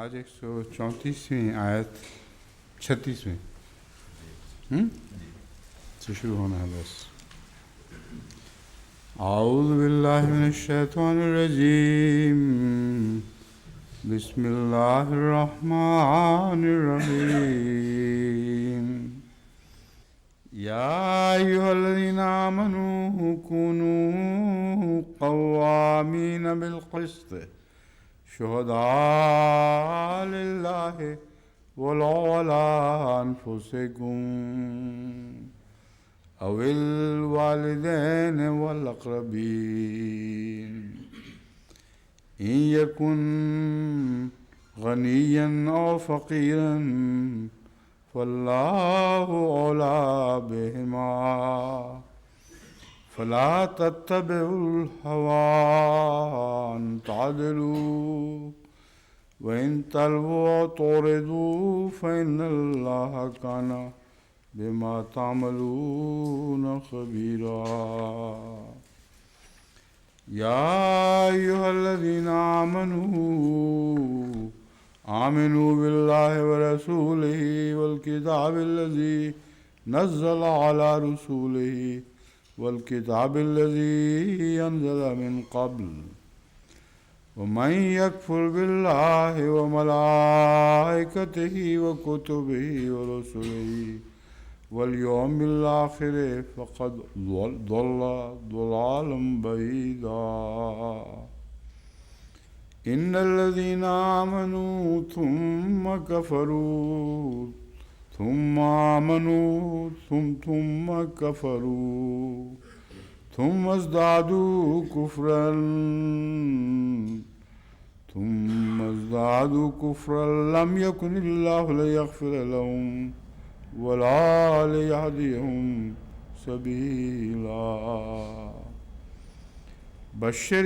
آج 134ویں آیت 36ویں سے شروع ہونا ہے بس. اعوذ باللہ من الشیطان الرجیم. بسم اللہ الرحمن الرحیم. یا ایھا الذین آمنوا کونوا قوامین بالقسط شہداء للہ ولو علی انفسکم او الوالدین والاقربین ان یکن غنیا او فقیرا فاللہ اولی بہما فلا تتبعوا الہوی ان تعدلوا وإن تلووا وتعرضوا فإن الله كان بما تعملون خبيرا. يا أيها الذين آمنوا بالله ورسوله والكتاب الذي نزل على رسوله والكتاب الذي أنزل من قبل ومن يكفر بالله وملائكته وكتبه ورسله واليوم الآخر فقد ضل ضلالا بعيدا. إن الذين آمنوا ثم كفروا ثم آمنوا ثم كفروا ثم ازدادوا كفرا لم يكن الله ليغفر لهم ولا ليهديهم سبيلا. بشر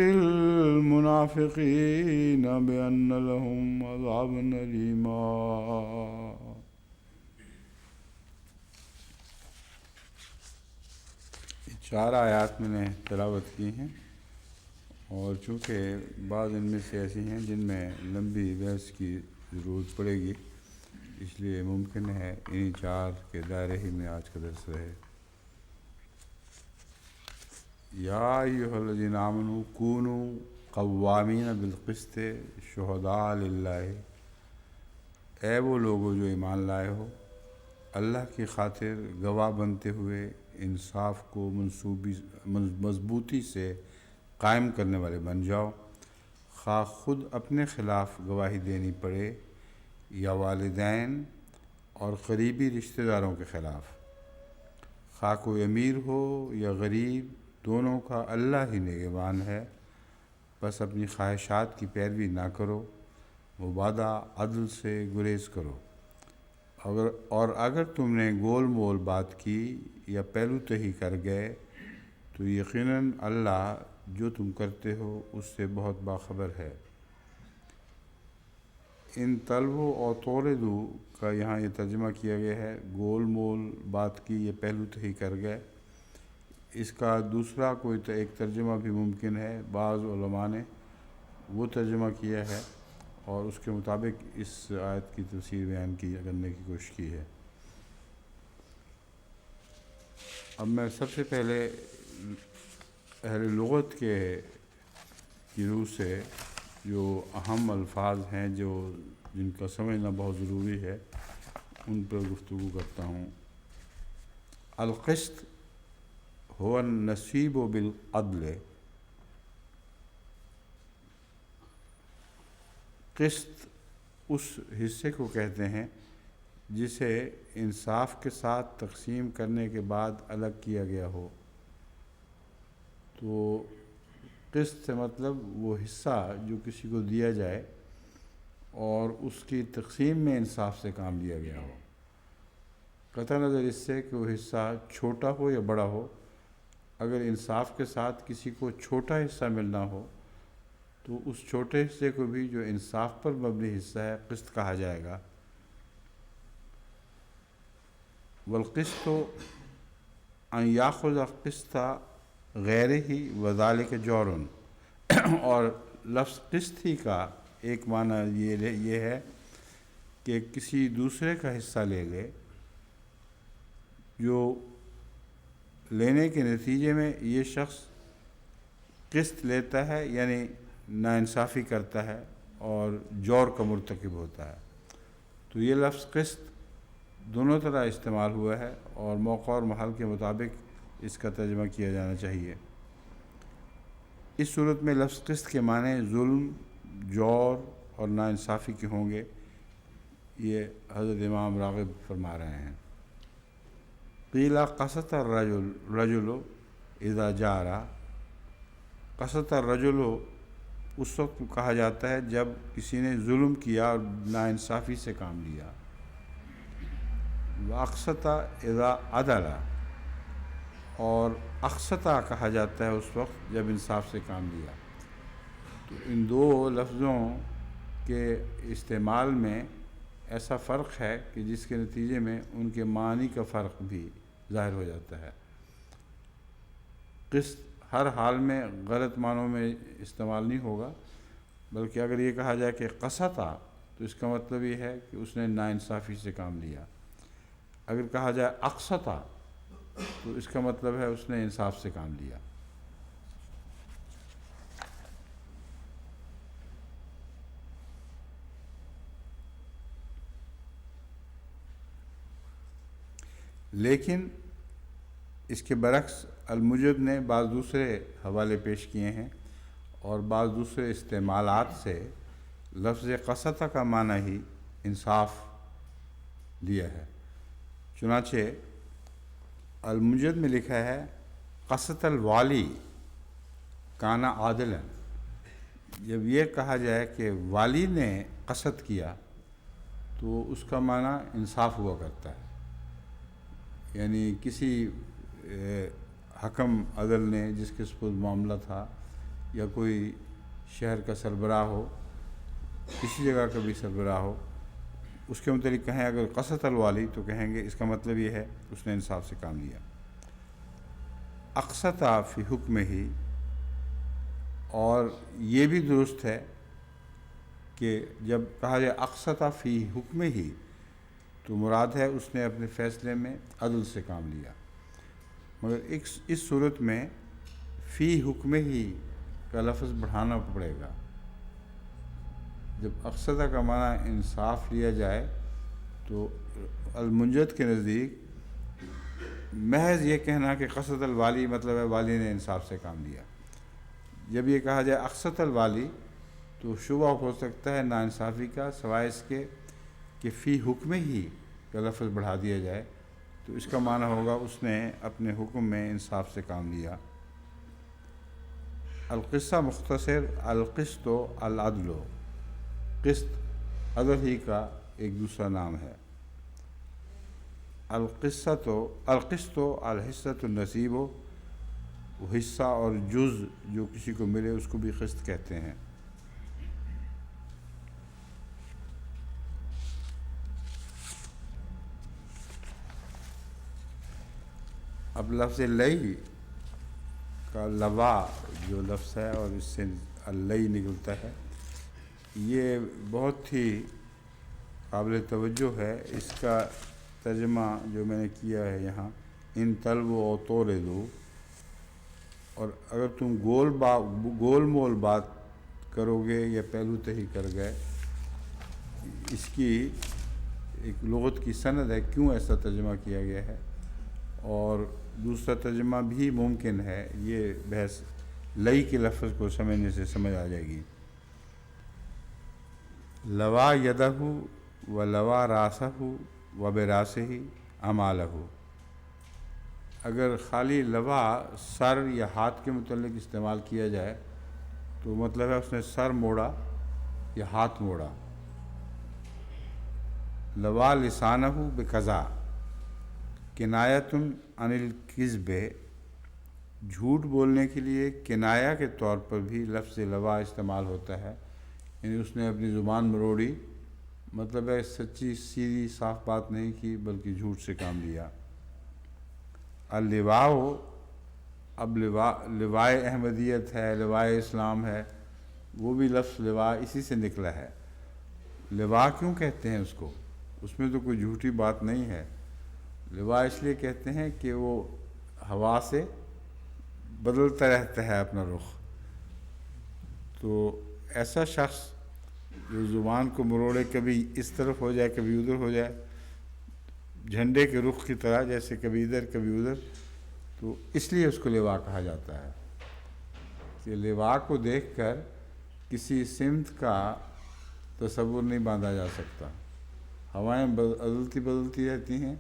المنافقين بأن لهم عذابا أليما. چار آیات میں نے تلاوت کی ہیں، اور چونکہ بعض ان میں سے ایسی ہیں جن میں لمبی بحث کی ضرورت پڑے گی، اس لیے ممکن ہے انہی چار کے دائرے ہی میں آج کا درس رہے. یا ایھا الذین آمنوا کونوا قوامین بالقسط شہداء للہ. اے وہ لوگو جو ایمان لائے ہو، اللہ کی خاطر گواہ بنتے ہوئے انصاف کو مضبوطی سے قائم کرنے والے بن جاؤ، خواہ خود اپنے خلاف گواہی دینی پڑے یا والدین اور قریبی رشتہ داروں کے خلاف. خواہ کوئی امیر ہو یا غریب، دونوں کا اللہ ہی نگہبان ہے. بس اپنی خواہشات کی پیروی نہ کرو، مبادہ عدل سے گریز کرو. اور اگر تم نے گول مول بات کی یا پہلو تہی کر گئے تو یقیناً اللہ جو تم کرتے ہو اس سے بہت باخبر ہے. ان تلووا اور تعرضوا کا یہاں یہ ترجمہ کیا گیا ہے گول مول بات کی یا پہلو تہی کر گئے. اس کا دوسرا کوئی ایک ترجمہ بھی ممکن ہے، بعض علماء نے وہ ترجمہ کیا ہے اور اس کے مطابق اس آیت کی تفسیر بیان کرنے کی کوشش کی ہے. اب میں سب سے پہلے اہل لغت کی روح سے جو اہم الفاظ ہیں جن کا سمجھنا بہت ضروری ہے ان پر گفتگو کرتا ہوں. القسط هو النصیب بالعدل. قسط اس حصے کو کہتے ہیں جسے انصاف کے ساتھ تقسیم کرنے کے بعد الگ کیا گیا ہو. تو قسط سے مطلب وہ حصہ جو کسی کو دیا جائے اور اس کی تقسیم میں انصاف سے کام لیا گیا ہو، قطع نظر اس سے کہ وہ حصہ چھوٹا ہو یا بڑا ہو. اگر انصاف کے ساتھ کسی کو چھوٹا حصہ ملنا ہو تو اس چھوٹے حصے کو بھی جو انصاف پر مبنی حصہ ہے قسط کہا جائے گا. والقسط ان یاخذ قسط غیرہ وذالک جور. اور لفظ قسط ہی کا ایک معنی یہ ہے کہ کسی دوسرے کا حصہ لے لے جو لینے کے نتیجے میں یہ شخص قسط لیتا ہے، یعنی ناانصافی کرتا ہے اور جور کا مرتکب ہوتا ہے۔ تو یہ لفظ قسط دونوں طرح استعمال ہوا ہے اور موقع اور محل کے مطابق اس کا ترجمہ کیا جانا چاہیے۔ اس صورت میں لفظ قسط کے معنی ظلم، جور اور ناانصافی کے ہوں گے، یہ حضرت امام راغب فرما رہے ہیں۔ قیل قسط الرجل اذا جار، قسط الرجل اس وقت کہا جاتا ہے جب کسی نے ظلم کیا اور ناانصافی سے کام لیا۔ واقسط اذا عدل، اور اقسطہ کہا جاتا ہے اس وقت جب انصاف سے کام لیا۔ تو ان دو لفظوں کے استعمال میں ایسا فرق ہے کہ جس کے نتیجے میں ان کے معنی کا فرق بھی ظاہر ہو جاتا ہے۔ قسط ہر حال میں غلط معنوں میں استعمال نہیں ہوگا، بلکہ اگر یہ کہا جائے کہ قسطہ تو اس کا مطلب یہ ہے کہ اس نے ناانصافی سے کام لیا۔ اگر کہا جائے اقسطہ تو اس کا مطلب ہے اس نے انصاف سے کام لیا۔ لیکن اس کے برعکس المجد نے بعض دوسرے حوالے پیش کیے ہیں اور بعض دوسرے استعمالات سے لفظ قسطہ کا معنی ہی انصاف لیا ہے۔ چنانچہ المجد میں لکھا ہے قسط الوالی کانا عادلا۔ جب یہ کہا جائے کہ والی نے قسط کیا تو اس کا معنی انصاف ہوا کرتا ہے، یعنی کسی حکم عدل نے جس کے سپرد معاملہ تھا، یا کوئی شہر کا سربراہ ہو، کسی جگہ کا بھی سربراہ ہو، اس کے متعلق کہیں اگر قسط الوالی تو کہیں گے اس کا مطلب یہ ہے اس نے انصاف سے کام لیا۔ اقسطہ فی حکم ہی، اور یہ بھی درست ہے کہ جب کہا جائے اقسطہ فی حکم ہی تو مراد ہے اس نے اپنے فیصلے میں عدل سے کام لیا، مگر اس صورت میں فی حکم ہی کا لفظ بڑھانا پڑے گا۔ جب اقسطہ کا معنی انصاف لیا جائے تو المنجد کے نزدیک محض یہ کہنا کہ قسط الوالی مطلب ہے والی نے انصاف سے کام لیا۔ جب یہ کہا جائے اقسط الوالی تو شبہ ہو سکتا ہے ناانصافی کا، سوائے اس کے کہ فی حکم ہی کا لفظ بڑھا دیا جائے تو اس کا معنی ہوگا اس نے اپنے حکم میں انصاف سے کام لیا۔ القصہ مختصر القسط العدل، قسط عدل ہی کا ایک دوسرا نام ہے۔ القسط الحصۃ النصیب، وہ حصہ اور جز جو کسی کو ملے اس کو بھی قسط کہتے ہیں۔ اب لفظ لئی کا لوا جو لفظ ہے اور اس سے اللئی نکلتا ہے، یہ بہت ہی قابل توجہ ہے۔ اس کا ترجمہ جو میں نے کیا ہے یہاں، ان طلب و توردو، اور اگر تم گول مول بات کرو گے یا پہلو تہی کر گئے، اس کی ایک لغت کی سند ہے کیوں ایسا ترجمہ کیا گیا ہے، اور دوسرا ترجمہ بھی ممکن ہے۔ یہ بحث لئی کے لفظ کو سمجھنے سے سمجھ آ جائے گی۔ لوا یدہ و لوا راسہ و براسہ امالہ، اگر خالی لوا سر یا ہاتھ کے متعلق استعمال کیا جائے تو مطلب ہے اس نے سر موڑا یا ہاتھ موڑا۔ لوا لسانہ بقضا کنایۃ عن الکذب، جھوٹ بولنے کے لیے کنایہ کے طور پر بھی لفظ لوا استعمال ہوتا ہے، یعنی اس نے اپنی زبان مروڑی، مطلب ہے سچی سیدھی صاف بات نہیں کی بلکہ جھوٹ سے کام لیا۔ اللواء، اب لوائے احمدیت ہے، لوائے اسلام ہے، وہ بھی لفظ لوا اسی سے نکلا ہے۔ لوا کیوں کہتے ہیں اس کو؟ اس میں تو کوئی جھوٹی بات نہیں ہے۔ لوا اس لیے کہتے ہیں کہ وہ ہوا سے بدلتا رہتا ہے اپنا رخ۔ تو ایسا شخص جو زبان کو مروڑے، کبھی اس طرف ہو جائے کبھی ادھر ہو جائے، جھنڈے کے رخ کی طرح، جیسے کبھی ادھر کبھی ادھر، تو اس لیے اس کو لوا کہا جاتا ہے کہ لوا کو دیکھ کر کسی سمت کا تصور نہیں باندھا جا سکتا۔ ہوائیں بدلتی رہتی ہیں،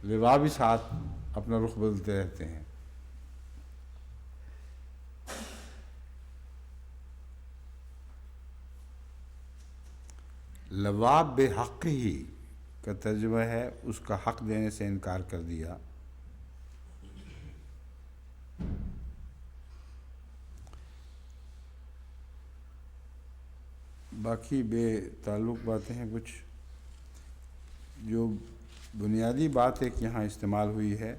لوا بھی ساتھ اپنا رخ بدلتے رہتے ہیں۔ لوا بے حق ہی کا ترجمہ ہے اس کا حق دینے سے انکار کر دیا۔ باقی بے تعلق باتیں ہیں کچھ۔ جو بنیادی بات ایک یہاں استعمال ہوئی ہے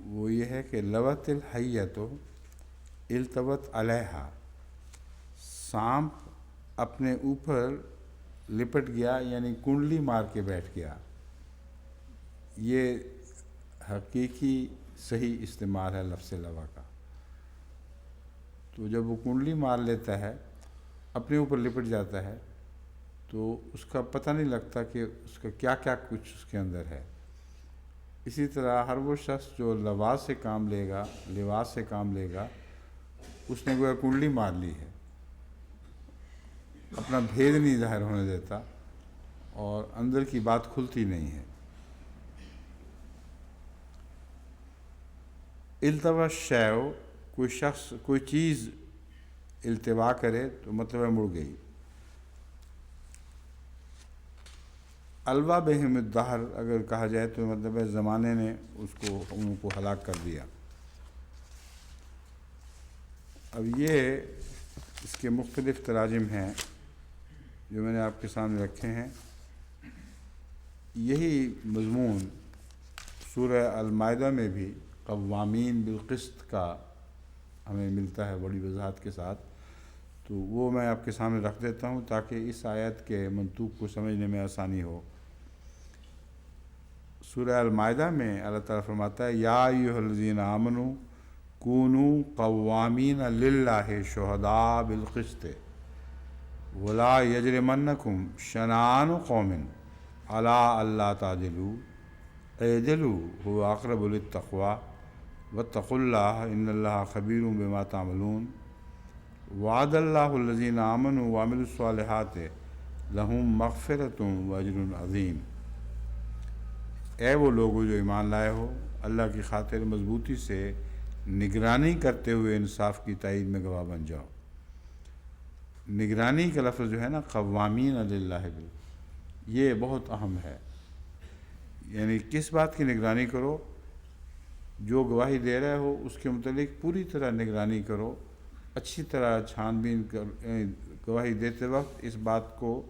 وہ یہ ہے کہ لوت الحیۃ التوت علیہا، سانپ اپنے اوپر لپٹ گیا، یعنی کنڈلی مار کے بیٹھ گیا۔ یہ حقیقی صحیح استعمال ہے لفظ لوا کا۔ تو جب وہ کنڈلی مار لیتا ہے، اپنے اوپر لپٹ جاتا ہے، تو اس کا پتہ نہیں لگتا کہ اس کا کیا کیا کچھ اس کے اندر ہے۔ اسی طرح ہر وہ شخص جو لوا سے کام لے گا، لباس سے کام لے گا، اس نے گویا کنڈلی مار لی ہے، اپنا بھید نہیں ظاہر ہونے دیتا اور اندر کی بات کھلتی نہیں ہے۔ التوا الشیء، کوئی شخص کوئی چیز التوا کرے تو مطلب ہے مڑ گئی۔ الوا بہم الدہر اگر کہا جائے تو مطلب ہے زمانے نے ان کو ہلاک کر دیا۔ اب یہ اس کے مختلف تراجم ہیں جو میں نے آپ کے سامنے رکھے ہیں۔ یہی مضمون سورہ المائدہ میں بھی قوامین بالقسط کا ہمیں ملتا ہے بڑی وضاحت کے ساتھ، تو وہ میں آپ کے سامنے رکھ دیتا ہوں تاکہ اس آیت کے منطوق کو سمجھنے میں آسانی ہو۔ سورہ المائدہ میں اللہ تعالیٰ فرماتا ہے یا ایھا الذین آمنوا کونوا قوامین للہ شہداء بالقسط ولا یجرمنکم شنآن قوم علی الا تعدلوا اعدلوا هو اقرب للتقوی واتقوا اللہ ان اللہ خبیر بما تعملون وعد اللہ الذین آمنوا وعملوا الصالحات لہم مغفرۃ واجر عظیم۔ اے وہ لوگو جو ایمان لائے ہو، اللہ کی خاطر مضبوطی سے نگرانی کرتے ہوئے انصاف کی تائید میں گواہ بن جاؤ۔ نگرانی کا لفظ جو ہے نا، قوامین للہ، یہ بہت اہم ہے۔ یعنی کس بات کی نگرانی کرو؟ جو گواہی دے رہے ہو اس کے متعلق پوری طرح نگرانی کرو، اچھی طرح چھان بین کر گواہی دیتے وقت اس بات کو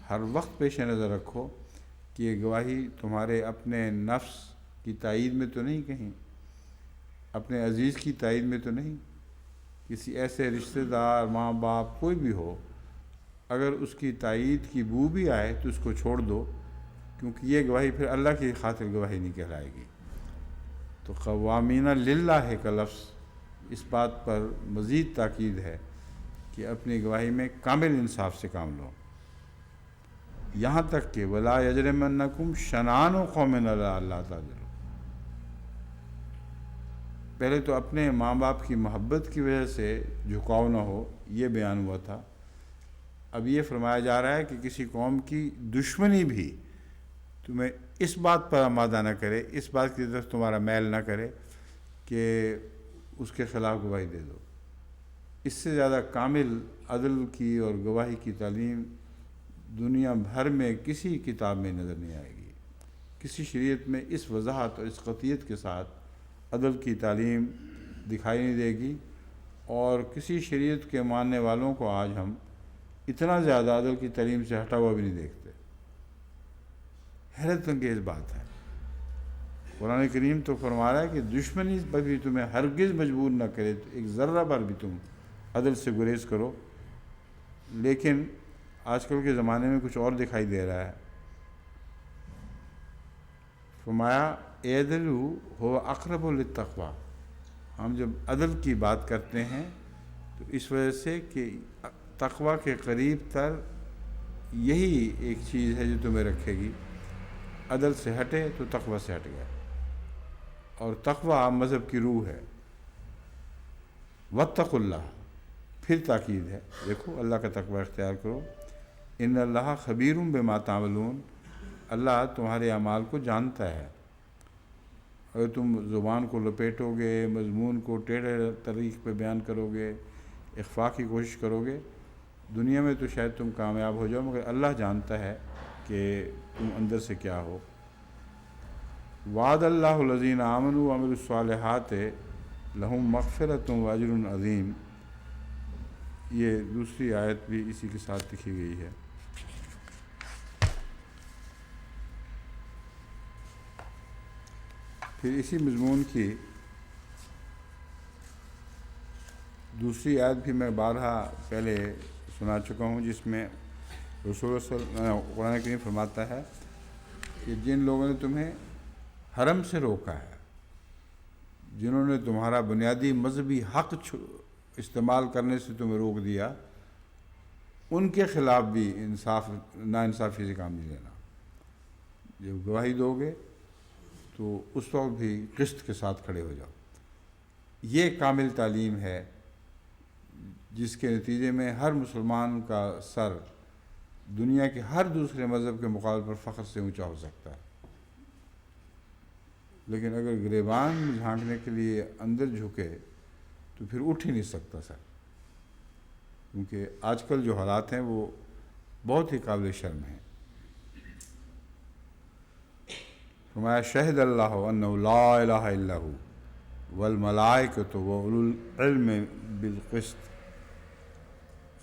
ہر وقت پیش نظر رکھو کہ یہ گواہی تمہارے اپنے نفس کی تائید میں تو نہیں، کہیں اپنے عزیز کی تائید میں تو نہیں، کسی ایسے رشتہ دار، ماں باپ، کوئی بھی ہو، اگر اس کی تائید کی بو بھی آئے تو اس کو چھوڑ دو، کیونکہ یہ گواہی پھر اللہ کی خاطر گواہی نہیں کہلائے گی۔ تو قوامین للہ کا لفظ اس بات پر مزید تاکید ہے کہ اپنی گواہی میں کامل انصاف سے کام لو، یہاں تک کہ ولا یجرمنکم شنآن قوم علی الا تعدلوا، پہلے تو اپنے ماں باپ کی محبت کی وجہ سے جھکاؤ نہ ہو، یہ بیان ہوا تھا۔ اب یہ فرمایا جا رہا ہے کہ کسی قوم کی دشمنی بھی تمہیں اس بات پر آمادہ نہ کرے، اس بات کی طرف تمہارا میل نہ کرے کہ اس کے خلاف گواہی دے دو۔ اس سے زیادہ کامل عدل کی اور گواہی کی تعلیم دنیا بھر میں کسی کتاب میں نظر نہیں آئے گی۔ کسی شریعت میں اس وضاحت اور اس قطعیت کے ساتھ عدل کی تعلیم دکھائی نہیں دے گی، اور کسی شریعت کے ماننے والوں کو آج ہم اتنا زیادہ عدل کی تعلیم سے ہٹا ہوا بھی نہیں دیکھتے۔ حیرت انگیز بات ہے۔ قرآن کریم تو فرما رہا ہے کہ دشمنی پر بھی تمہیں ہرگز مجبور نہ کرے، تو ایک ذرہ بھر بھی تم عدل سے گریز کرو. لیکن آج کل کے زمانے میں کچھ اور دکھائی دے رہا ہے. فرمایا اعدلوا هو اقرب للتقوی. ہم جب عدل کی بات کرتے ہیں تو اس وجہ سے کہ تقوی کے قریب تر یہی ایک چیز ہے جو تمہیں رکھے گی. عدل سے ہٹے تو تقوی سے ہٹ گیا. اور تقوی مذہب کی روح ہے. واتقوا اللہ، پھر تاکید ہے، دیکھو اللہ کا تقوی اختیار کرو. ان اللہ خبیر بما تعملون، اللہ تمہارے اعمال کو جانتا ہے. اگر تم زبان کو لپیٹو گے، مضمون کو ٹیڑھے طریق پہ بیان کرو گے، اخفاء کی کوشش کرو گے، دنیا میں تو شاید تم کامیاب ہو جاؤ، مگر اللہ جانتا ہے کہ تم اندر سے کیا ہو. وعد اللہ الذین آمنوا وعملوا الصالحات لہم مغفرۃ واجر عظیم. یہ دوسری آیت بھی اسی کے ساتھ لکھی گئی ہے. پھر اسی مضمون کی دوسری آیت بھی میں بارہا پہلے سنا چکا ہوں، جس میں رسول قرآن کریم فرماتا ہے کہ جن لوگوں نے تمہیں حرم سے روکا ہے، جنہوں نے تمہارا بنیادی مذہبی حق استعمال کرنے سے تمہیں روک دیا، ان کے خلاف بھی ناانصافی سے کام نہیں لینا. جب گواہی دو گے تو اس وقت بھی قسط کے ساتھ کھڑے ہو جاؤ. یہ کامل تعلیم ہے جس کے نتیجے میں ہر مسلمان کا سر دنیا کے ہر دوسرے مذہب کے مقابلے پر فخر سے اونچا ہو سکتا ہے. لیکن اگر گریبان میں جھانکنے کے لیے اندر جھکے تو پھر اٹھ ہی نہیں سکتا سر، کیونکہ آج کل جو حالات ہیں وہ بہت ہی قابل شرم ہیں. فرمایا شہد اللہ انہ لا الہ الا ہو والملائکۃ واولو العلم بالقسط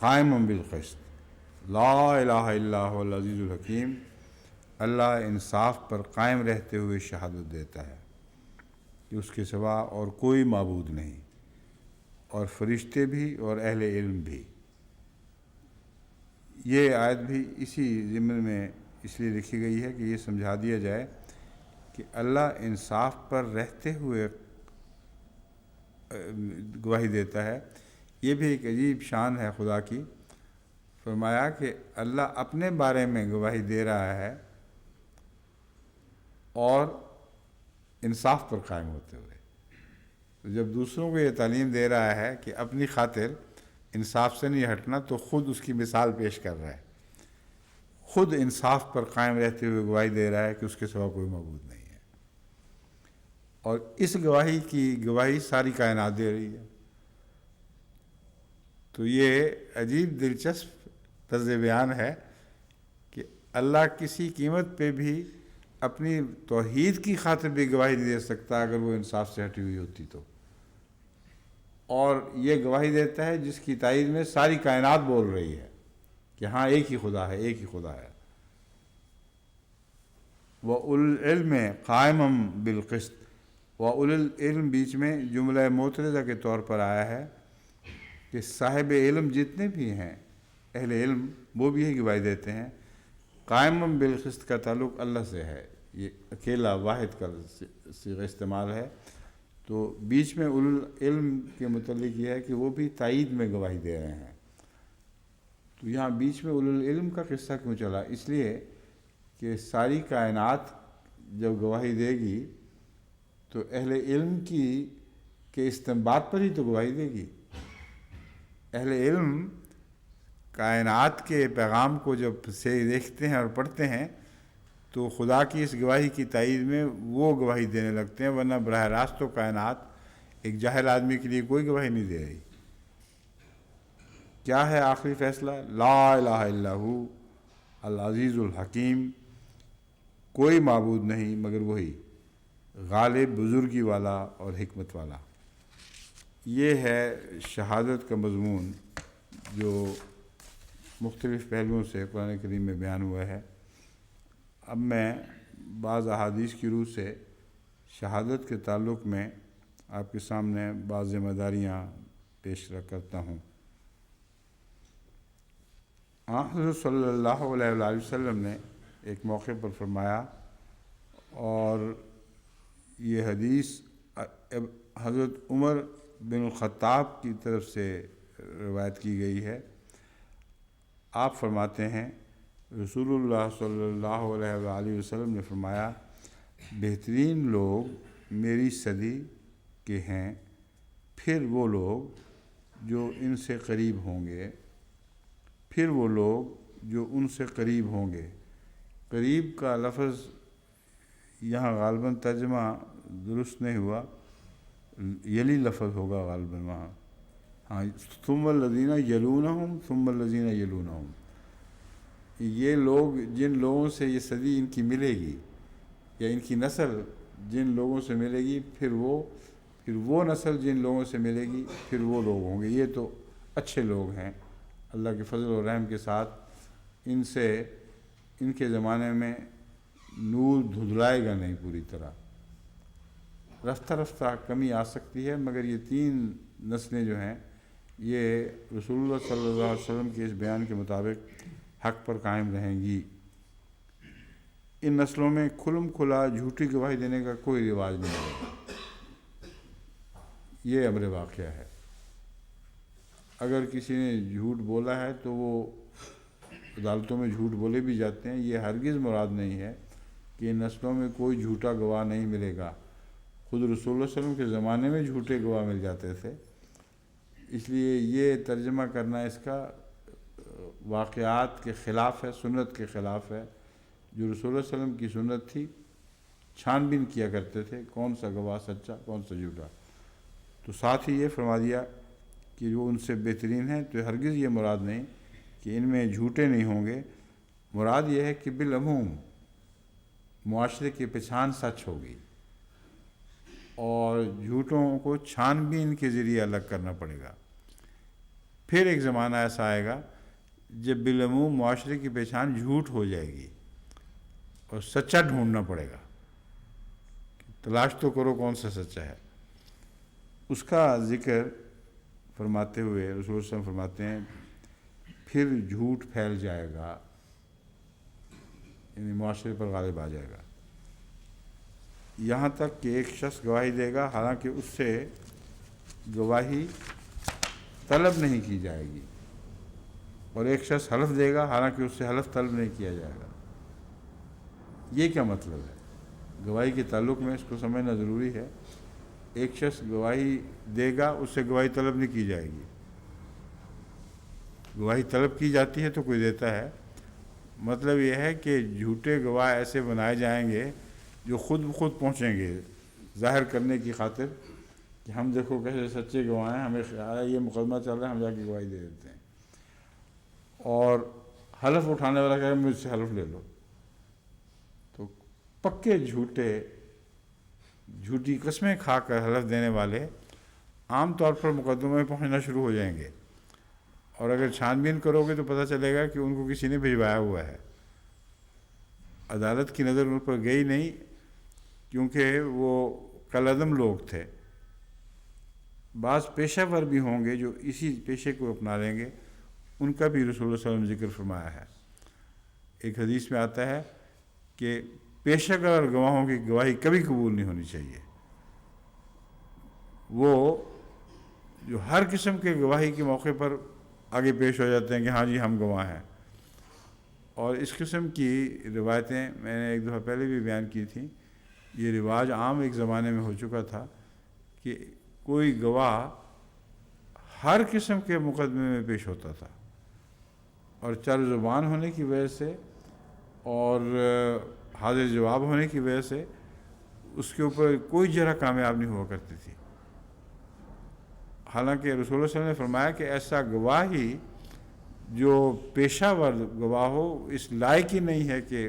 قائما بالقسط لا الہ الا هو العزیز الحکیم. اللہ انصاف پر قائم رہتے ہوئے شہادت دیتا ہے کہ اس کے سوا اور کوئی معبود نہیں، اور فرشتے بھی اور اہل علم بھی. یہ آیت بھی اسی ضمن میں اس لیے لکھی گئی ہے کہ یہ سمجھا دیا جائے کہ اللہ انصاف پر رہتے ہوئے گواہی دیتا ہے. یہ بھی ایک عجیب شان ہے خدا کی. فرمایا کہ اللہ اپنے بارے میں گواہی دے رہا ہے اور انصاف پر قائم ہوتے ہوئے. تو جب دوسروں کو یہ تعلیم دے رہا ہے کہ اپنی خاطر انصاف سے نہیں ہٹنا، تو خود اس کی مثال پیش کر رہا ہے. خود انصاف پر قائم رہتے ہوئے گواہی دے رہا ہے کہ اس کے سوا کوئی معبود نہیں ہے. اور اس گواہی کی گواہی ساری کائنات دے رہی ہے. تو یہ عجیب دلچسپ طرز بیان ہے کہ اللہ کسی قیمت پہ بھی اپنی توحید کی خاطر بھی گواہی نہیں دے سکتا اگر وہ انصاف سے ہٹی ہوئی ہوتی تو. اور یہ گواہی دیتا ہے جس کی تائید میں ساری کائنات بول رہی ہے کہ ہاں ایک ہی خدا ہے، ایک ہی خدا ہے. وَأُولُو الْعِلْمِ قَائِمًا بِالْقِسْطِ. وَأُولُو الْعِلْم بیچ میں جملہ معترضہ کے طور پر آیا ہے کہ صاحب علم جتنے بھی ہیں، اہل علم، وہ بھی یہی گواہی دیتے ہیں. قائمًا بالقسط کا تعلق اللہ سے ہے، یہ اکیلا واحد کا صیغہ استعمال ہے. تو بیچ میں اولو العلم کے متعلق یہ ہے کہ وہ بھی تائید میں گواہی دے رہے ہیں. تو یہاں بیچ میں اولو العلم کا قصہ کیوں چلا؟ اس لیے کہ ساری کائنات جب گواہی دے گی تو اہل علم کے استنباط پر ہی تو گواہی دے گی. اہل علم کائنات کے پیغام کو جب سے دیکھتے ہیں اور پڑھتے ہیں تو خدا کی اس گواہی کی تائید میں وہ گواہی دینے لگتے ہیں، ورنہ براہ راست تو کائنات ایک جاہل آدمی کے لیے کوئی گواہی نہیں دے رہی. کیا ہے آخری فیصلہ؟ لا الہ الا ہو العزیز الحکیم. کوئی معبود نہیں مگر وہی، غالب، بزرگی والا اور حکمت والا. یہ ہے شہادت کا مضمون جو مختلف پہلوؤں سے قرآن کریم میں بیان ہوا ہے. اب میں بعض احادیث کی روح سے شہادت کے تعلق میں آپ کے سامنے بعض ذمہ داریاں پیش کرتا ہوں. حضرت صلی اللہ علیہ وآلہ وسلم نے ایک موقع پر فرمایا، اور یہ حدیث حضرت عمر بن الخطاب کی طرف سے روایت کی گئی ہے۔ آپ فرماتے ہیں رسول اللہ صلی اللہ علیہ وآلہ وسلم نے فرمایا، بہترین لوگ میری صدی کے ہیں، پھر وہ لوگ جو ان سے قریب ہوں گے، پھر وہ لوگ جو ان سے قریب ہوں گے۔ قریب کا لفظ یہاں غالباً ترجمہ درست نہیں ہوا، یلی لفظ ہوگا غالباً وہاں، ہاں، ثم الذین یلونہم ثم الذین یلونہم، یہ لوگ جن لوگوں سے یہ صدی ان کی ملے گی یا ان کی نسل جن لوگوں سے ملے گی، پھر وہ نسل جن لوگوں سے ملے گی، پھر وہ لوگ ہوں گے۔ یہ تو اچھے لوگ ہیں، اللہ کے فضل و رحم کے ساتھ ان سے ان کے زمانے میں نور دھدلائے گا نہیں پوری طرح، رفتہ رفتہ کمی آ سکتی ہے، مگر یہ 3 نسلیں جو ہیں یہ رسول اللہ صلی اللہ علیہ وسلم کے اس بیان کے مطابق حق پر قائم رہیں گی۔ ان نسلوں میں کھلم کھلا جھوٹی گواہی دینے کا کوئی رواج نہیں ہے، یہ امر واقعہ ہے۔ اگر کسی نے جھوٹ بولا ہے تو وہ عدالتوں میں جھوٹ بولے بھی جاتے ہیں، یہ ہرگز مراد نہیں ہے کہ ان نسلوں میں کوئی جھوٹا گواہ نہیں ملے گا۔ خود رسول اللہ صلی اللہ علیہ وسلم کے زمانے میں جھوٹے گواہ مل جاتے تھے، اس لیے یہ ترجمہ کرنا اس کا واقعات کے خلاف ہے، سنت کے خلاف ہے۔ جو رسول اللہ صلی اللہ علیہ وسلم کی سنت تھی، چھان بین کیا کرتے تھے کون سا گواہ سچا کون سا جھوٹا۔ تو ساتھ ہی یہ فرما دیا کہ وہ ان سے بہترین ہیں، تو ہرگز یہ مراد نہیں کہ ان میں جھوٹے نہیں ہوں گے، مراد یہ ہے کہ بالعموم معاشرے کی پہچان سچ ہوگی، اور جھوٹوں کو چھان بین کے ذریعے الگ کرنا پڑے گا۔ پھر ایک زمانہ ایسا آئے گا جب بالعموم معاشرے کی پہچان جھوٹ ہو جائے گی اور سچا ڈھونڈنا پڑے گا، تلاش تو کرو کون سا سچا ہے۔ اس کا ذکر فرماتے ہوئے رسول اللہ صلی اللہ علیہ وسلم فرماتے ہیں پھر جھوٹ پھیل جائے گا، یعنی معاشرے پر غالب آ جائے گا، یہاں تک کہ ایک شخص گواہی دے گا حالانکہ اس سے گواہی طلب نہیں کی جائے گی، اور ایک شخص حلف دے گا حالانکہ اس سے حلف طلب نہیں کیا جائے گا۔ یہ کیا مطلب ہے؟ گواہی کے تعلق میں اس کو سمجھنا ضروری ہے۔ ایک شخص گواہی دے گا، اس سے گواہی طلب نہیں کی جائے گی۔ گواہی طلب کی جاتی ہے تو کوئی دیتا ہے، مطلب یہ ہے کہ جھوٹے گواہ ایسے بنائے جائیں گے جو خود بخود پہنچیں گے ظاہر کرنے کی خاطر کہ ہم دیکھو کیسے سچے گواہ ہیں، ہمیں خیال ہے یہ مقدمہ چل رہا ہے، ہم جا کے گواہی دے دیتے ہیں۔ اور حلف اٹھانے والا کہے مجھ سے حلف لے لو، تو پکے جھوٹی قسمیں کھا کر حلف دینے والے عام طور پر مقدمے میں پہنچنا شروع ہو جائیں گے، اور اگر چھان بین کرو گے تو پتہ چلے گا کہ ان کو کسی نے بھجوایا ہوا ہے، عدالت کی نظر ان پر گئی نہیں، کیونکہ وہ کالعدم لوگ تھے۔ بعض پیشہ ور بھی ہوں گے جو اسی پیشے کو اپنا لیں گے، ان کا بھی رسول اللہ صلی اللہ علیہ وسلم نے ذکر فرمایا ہے۔ ایک حدیث میں آتا ہے کہ پیشہ ور گواہوں کی گواہی کبھی قبول نہیں ہونی چاہیے، وہ جو ہر قسم کے گواہی کے موقع پر آگے پیش ہو جاتے ہیں کہ ہاں جی ہم گواہ ہیں۔ اور اس قسم کی روایتیں میں نے ایک دفعہ پہلے بھی بیان کی تھیں، یہ رواج عام ایک زمانے میں ہو چکا تھا کہ کوئی گواہ ہر قسم کے مقدمے میں پیش ہوتا تھا، اور چر زبان ہونے کی وجہ سے اور حاضر جواب ہونے کی وجہ سے اس کے اوپر کوئی جرح کامیاب نہیں ہوا کرتی تھی۔ حالانکہ رسول اللہ صلی اللہ علیہ وسلم نے فرمایا کہ ایسا گواہ ہی جو پیشہ ور گواہ ہو اس لائق ہی نہیں ہے کہ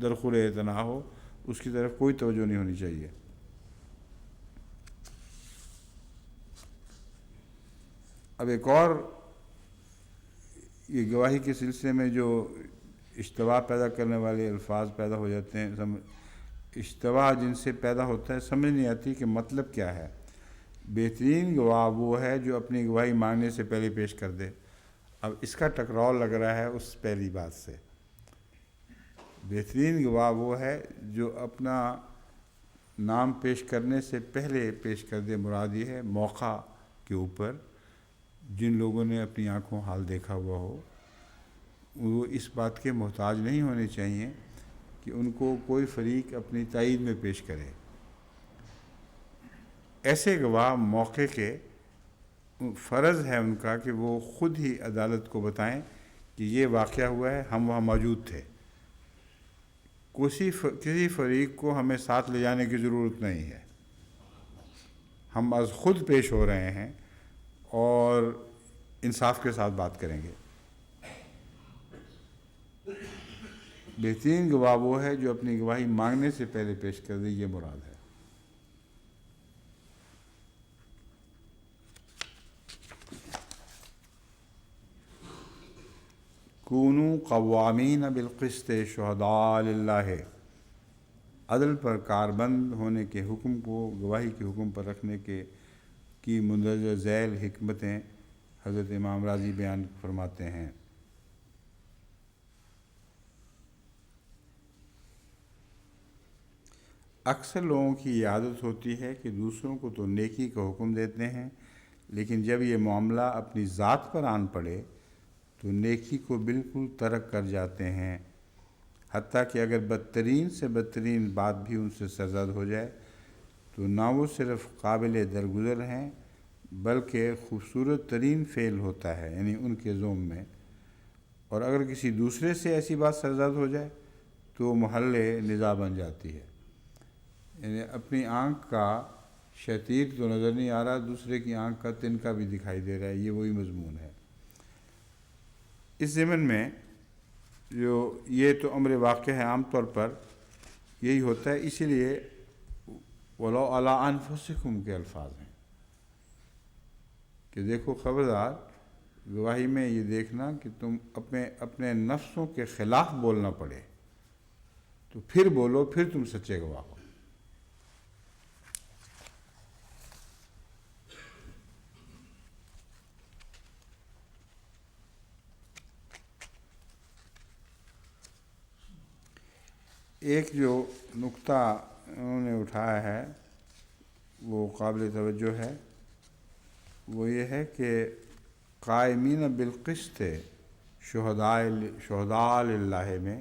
درخور اعتنا ہو، اس کی طرف کوئی توجہ نہیں ہونی چاہیے۔ اب ایک اور یہ گواہی کے سلسلے میں جو اشتباہ پیدا کرنے والے الفاظ پیدا ہو جاتے ہیں، اشتباہ جن سے پیدا ہوتا ہے سمجھ نہیں آتی کہ مطلب کیا ہے۔ بہترین گواہ وہ ہے جو اپنی گواہی مانگنے سے پہلے پیش کر دے، اب اس کا ٹکراؤ لگ رہا ہے اس پہلی بات سے۔ بہترین گواہ وہ ہے جو اپنا نام پیش کرنے سے پہلے پیش کر دے، مراد یہ ہے موقع کے اوپر جن لوگوں نے اپنی آنکھوں حال دیکھا ہوا ہو، وہ اس بات کے محتاج نہیں ہونے چاہیے کہ ان کو کوئی فریق اپنی تائید میں پیش کرے۔ ایسے گواہ موقع کے فرض ہے ان کا کہ وہ خود ہی عدالت کو بتائیں کہ یہ واقعہ ہوا ہے، ہم وہاں موجود تھے۔ کسی فریق کو ہمیں ساتھ لے جانے کی ضرورت نہیں ہے، ہم از خود پیش ہو رہے ہیں اور انصاف کے ساتھ بات کریں گے۔ بہترین گواہ وہ ہے جو اپنی گواہی مانگنے سے پہلے پیش کر دے، یہ مراد ہے۔ کونوا قوامین بالقسط شہداء للہ، عدل پر کاربند ہونے کے حکم کو گواہی کے حکم پر رکھنے کی مندرجہ ذیل حکمتیں حضرت امام راضی بیان فرماتے ہیں۔ اکثر لوگوں کی یہ عادت ہوتی ہے کہ دوسروں کو تو نیکی کا حکم دیتے ہیں، لیکن جب یہ معاملہ اپنی ذات پر آن پڑے تو نیکی کو بالکل ترک کر جاتے ہیں، حتیٰ کہ اگر بدترین سے بدترین بات بھی ان سے سرزد ہو جائے تو نہ وہ صرف قابل درگزر ہیں بلکہ خوبصورت ترین فعل ہوتا ہے، یعنی ان کے ذوم میں، اور اگر کسی دوسرے سے ایسی بات سرزد ہو جائے تو وہ محل نزاع بن جاتی ہے۔ یعنی اپنی آنکھ کا شتیر تو نظر نہیں آ رہا، دوسرے کی آنکھ کا تنکا بھی دکھائی دے رہا ہے، یہ وہی مضمون ہے۔ اس ضمن میں جو یہ تو امر واقع ہے، عام طور پر یہی ہوتا ہے، اسی لیے وَلَوْ عَلَىٰ أَنفُسِكُمْ کے الفاظ ہیں کہ دیکھو خبردار، گواہی میں یہ دیکھنا کہ تم اپنے نفسوں کے خلاف بولنا پڑے تو پھر بولو، پھر تم سچے گواہ ہو۔ ایک جو نقطہ انہوں نے اٹھایا ہے وہ قابل توجہ ہے، وہ یہ ہے کہ قائمین بالقسط شہداء للہ میں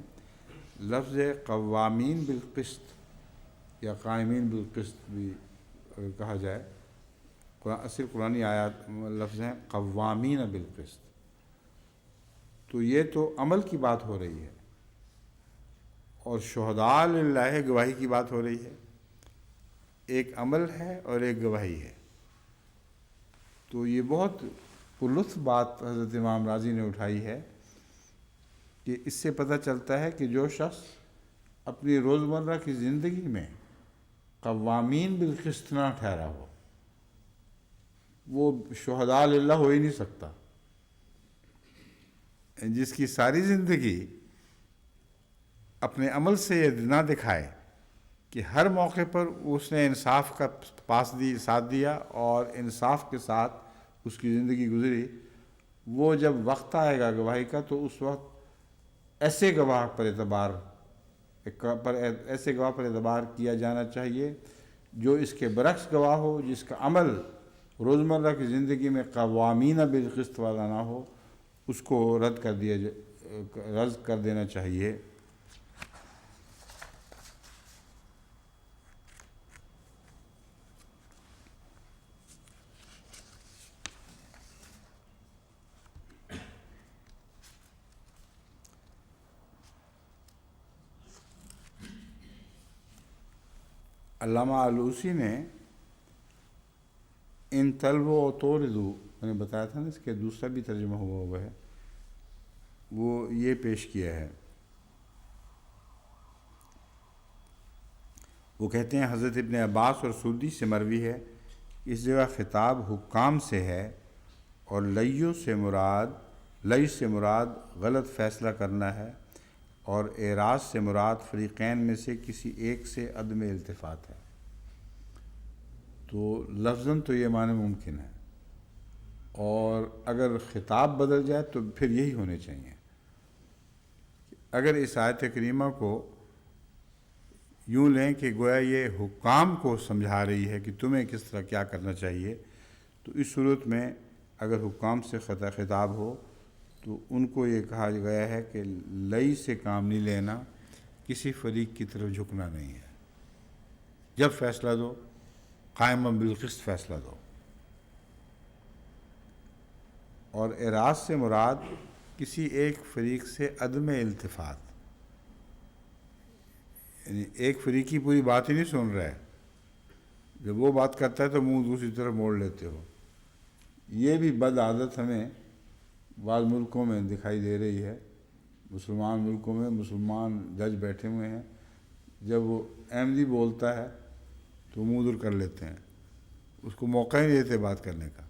لفظ قوامین بالقسط یا قائمین بالقسط بھی اگر کہا جائے، اصل قرآنی آیات لفظ ہیں قوامین بالقسط، تو یہ تو عمل کی بات ہو رہی ہے اور شہداء للہ گواہی کی بات ہو رہی ہے۔ ایک عمل ہے اور ایک گواہی ہے، تو یہ بہت پرلطف بات حضرت امام راضی نے اٹھائی ہے کہ اس سے پتہ چلتا ہے کہ جو شخص اپنی روزمرہ کی زندگی میں قوامین بالقسط نہ ٹھہرا ہو وہ شہداء للہ ہو ہی نہیں سکتا۔ جس کی ساری زندگی اپنے عمل سے یہ نہ دکھائے کہ ہر موقع پر اس نے انصاف کا ساتھ دیا اور انصاف کے ساتھ اس کی زندگی گزری، وہ جب وقت آئے گا گواہی کا تو اس وقت ایسے گواہ پر اعتبار کیا جانا چاہیے جو اس کے برعکس گواہ ہو، جس کا عمل روزمرہ کی زندگی میں قوامین بالقسط والا نہ ہو، اس کو رد کر دینا چاہیے۔ علامہ آلوسی نے ان طلب و توردو، میں نے بتایا تھا نا اس کے دوسرا بھی ترجمہ ہوا ہے، وہ یہ پیش کیا ہے۔ وہ کہتے ہیں حضرت ابن عباس اور سودی سے مروی ہے، اس جگہ خطاب حکام سے ہے اور لئی سے مراد غلط فیصلہ کرنا ہے اور اعراض سے مراد فریقین میں سے کسی ایک سے عدم التفات ہے۔ تو لفظاً تو یہ معنی ممکن ہے اور اگر خطاب بدل جائے تو پھر یہی ہونے چاہیے. اگر اس آیت کریمہ کو یوں لیں کہ گویا یہ حکام کو سمجھا رہی ہے کہ تمہیں کس طرح کیا کرنا چاہیے، تو اس صورت میں اگر حکام سے خطاب ہو تو ان کو یہ کہا گیا ہے کہ لئی سے کام نہیں لینا، کسی فریق کی طرف جھکنا نہیں ہے. جب فیصلہ دو قائم بالقسط فیصلہ دو. اور اعراض سے مراد کسی ایک فریق سے عدم التفات، یعنی ایک فریق کی پوری بات ہی نہیں سن رہا ہے، جب وہ بات کرتا ہے تو منہ دوسری طرف موڑ لیتے ہو. یہ بھی بد عادت ہمیں بعض ملکوں میں دکھائی دے رہی ہے. مسلمان ملکوں میں مسلمان جج بیٹھے ہوئے ہیں، جب وہ احمدی بولتا ہے تو منہ دور کر لیتے ہیں، اس کو موقع ہی نہیں دیتے بات کرنے کا.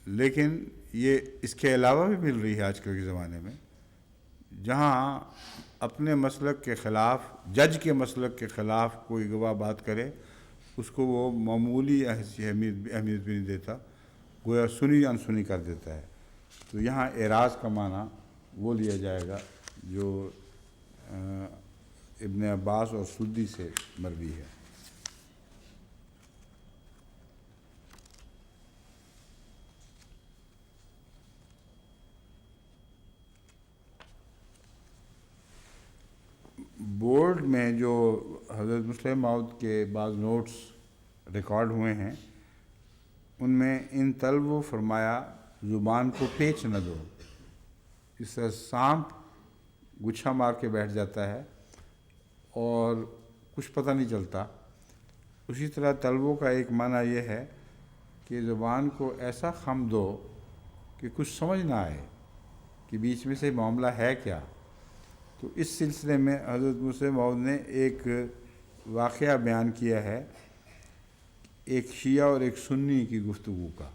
لیکن یہ اس کے علاوہ بھی مل رہی ہے آج کل کے زمانے میں، جہاں اپنے مسلک کے خلاف، جج کے مسلک کے خلاف کوئی گواہ بات کرے، اس کو وہ معمولی اہمیت بھی نہیں دیتا، گویا سنی انسنی کر دیتا ہے. تو یہاں اعراض کا معنی وہ لیا جائے گا جو ابن عباس اور سدی سے مروی ہے. بورڈ میں جو حضرت مسلم موعود کے بعض نوٹس ریکارڈ ہوئے ہیں، ان میں ان طلب و فرمایا زبان کو پیچ نہ دو. اس سے سانپ گچھا مار کے بیٹھ جاتا ہے اور کچھ پتہ نہیں چلتا. اسی طرح طلبوں کا ایک معنی یہ ہے کہ زبان کو ایسا خم دو کہ کچھ سمجھ نہ آئے کہ بیچ میں سے معاملہ ہے کیا. تو اس سلسلے میں حضرت مسلم موعود نے ایک واقعہ بیان کیا ہے، ایک شیعہ اور ایک سنی کی گفتگو کا،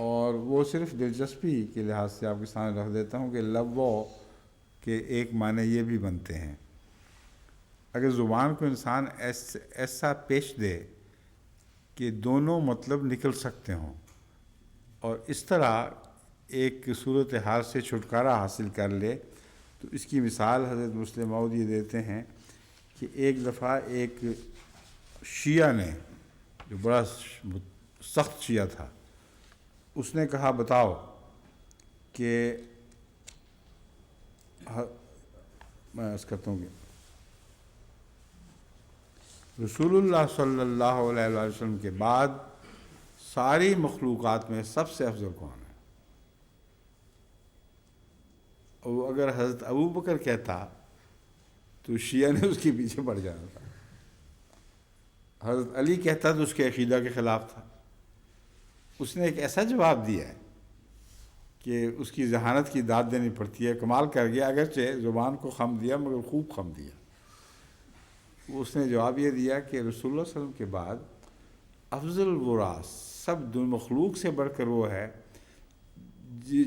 اور وہ صرف دلچسپی کے لحاظ سے آپ کے سامنے رکھ دیتا ہوں کہ لغو کے ایک معنی یہ بھی بنتے ہیں. اگر زبان کو انسان ایسا پیش دے کہ دونوں مطلب نکل سکتے ہوں اور اس طرح ایک صورتحال سے چھٹکارا حاصل کر لے، تو اس کی مثال حضرت مسلم موعود یہ دیتے ہیں کہ ایک دفعہ ایک شیعہ نے، جو بڑا سخت شیعہ تھا، اس نے کہا بتاؤ کہ میں عرض کرتا ہوں کہ رسول اللہ صلی اللہ علیہ وسلم کے بعد ساری مخلوقات میں سب سے افضل کون ہے؟ اور اگر حضرت ابو بکر کہتا تو شیعہ نے اس کے پیچھے پڑ جانا تھا، حضرت علی کہتا تو اس کے عقیدہ کے خلاف تھا. اس نے ایک ایسا جواب دیا ہے کہ اس کی ذہانت کی داد دینی پڑتی ہے. کمال کر گیا، اگرچہ زبان کو خم دیا مگر خوب خم دیا. اس نے جواب یہ دیا کہ رسول اللہ صلی اللہ علیہ وسلم کے بعد افضل الورا، سب مخلوق سے بڑھ کر وہ ہے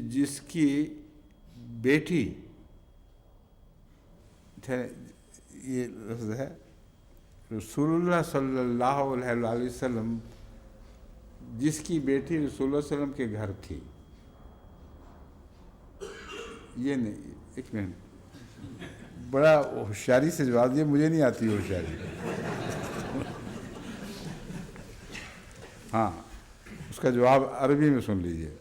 جس کی بیٹی، یہ لفظ ہے رسول اللہ صلی اللہ علیہ وسلم جس کی بیٹی رسول اللہ صلی اللہ علیہ وسلم کے گھر تھی. یہ نہیں، ایک منٹ، بڑا ہوشیاری سے جواب دیا، مجھے نہیں آتی ہوشیاری. ہاں، اس کا جواب عربی میں سن لیجئے.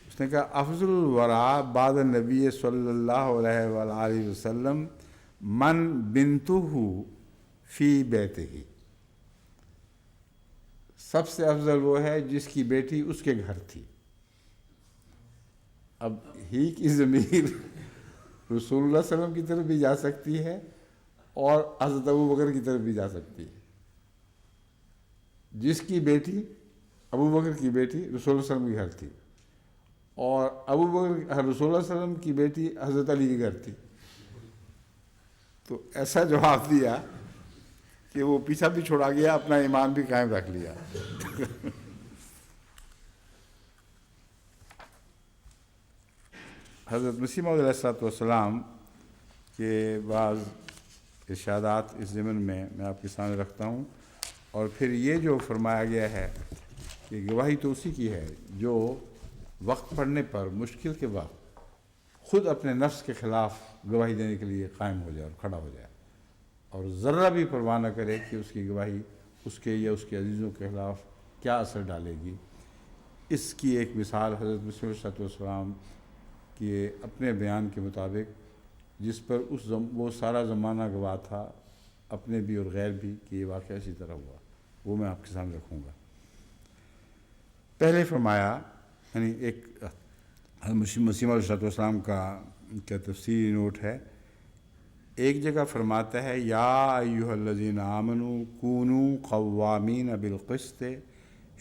اس نے کہا افضل الورا بعد النبی صلی اللہ علیہ وآلہ وسلم من بنتہ فی بیتہ، سب سے افضل وہ ہے جس کی بیٹی اس کے گھر تھی. اب ہی کی ضمیر رسول اللہ صلی اللہ علیہ وسلم کی طرف بھی جا سکتی ہے اور حضرت ابو بکر کی طرف بھی جا سکتی ہے. جس کی بیٹی، ابو بکر کی بیٹی رسول اللہ صلی اللہ علیہ وسلم کے گھر تھی، اور ابو بکر رسول اللہ صلی اللہ علیہ وسلم کی بیٹی حضرت علی کے گھر تھی. تو ایسا جواب دیا کہ وہ پیچھا بھی چھوڑا گیا، اپنا ایمان بھی قائم رکھ لیا. حضرت مسیح موعود علیہ السلام کے بعض ارشادات اس ضمن میں آپ کے سامنے رکھتا ہوں. اور پھر یہ جو فرمایا گیا ہے کہ گواہی تو اسی کی ہے جو وقت پڑنے پر مشکل کے وقت خود اپنے نفس کے خلاف گواہی دینے کے لیے قائم ہو جائے اور کھڑا ہو جائے، اور ذرہ بھی پرواہ نہ کرے کہ اس کی گواہی اس کے یا اس کے عزیزوں کے خلاف کیا اثر ڈالے گی۔ اس کی ایک مثال حضرت مسیح علیہ السلام کے اپنے بیان کے مطابق، جس پر وہ سارا زمانہ گواہ تھا، اپنے بھی اور غیر بھی، کہ یہ واقعہ اسی طرح ہوا، وہ میں آپ کے سامنے رکھوں گا۔ پہلے فرمایا، یعنی ایک مسیح علیہ السلام کا تفسیری نوٹ ہے، ایک جگہ فرماتا ہے یا ایھا الذین آمنوا کونوا قوامین بالقسط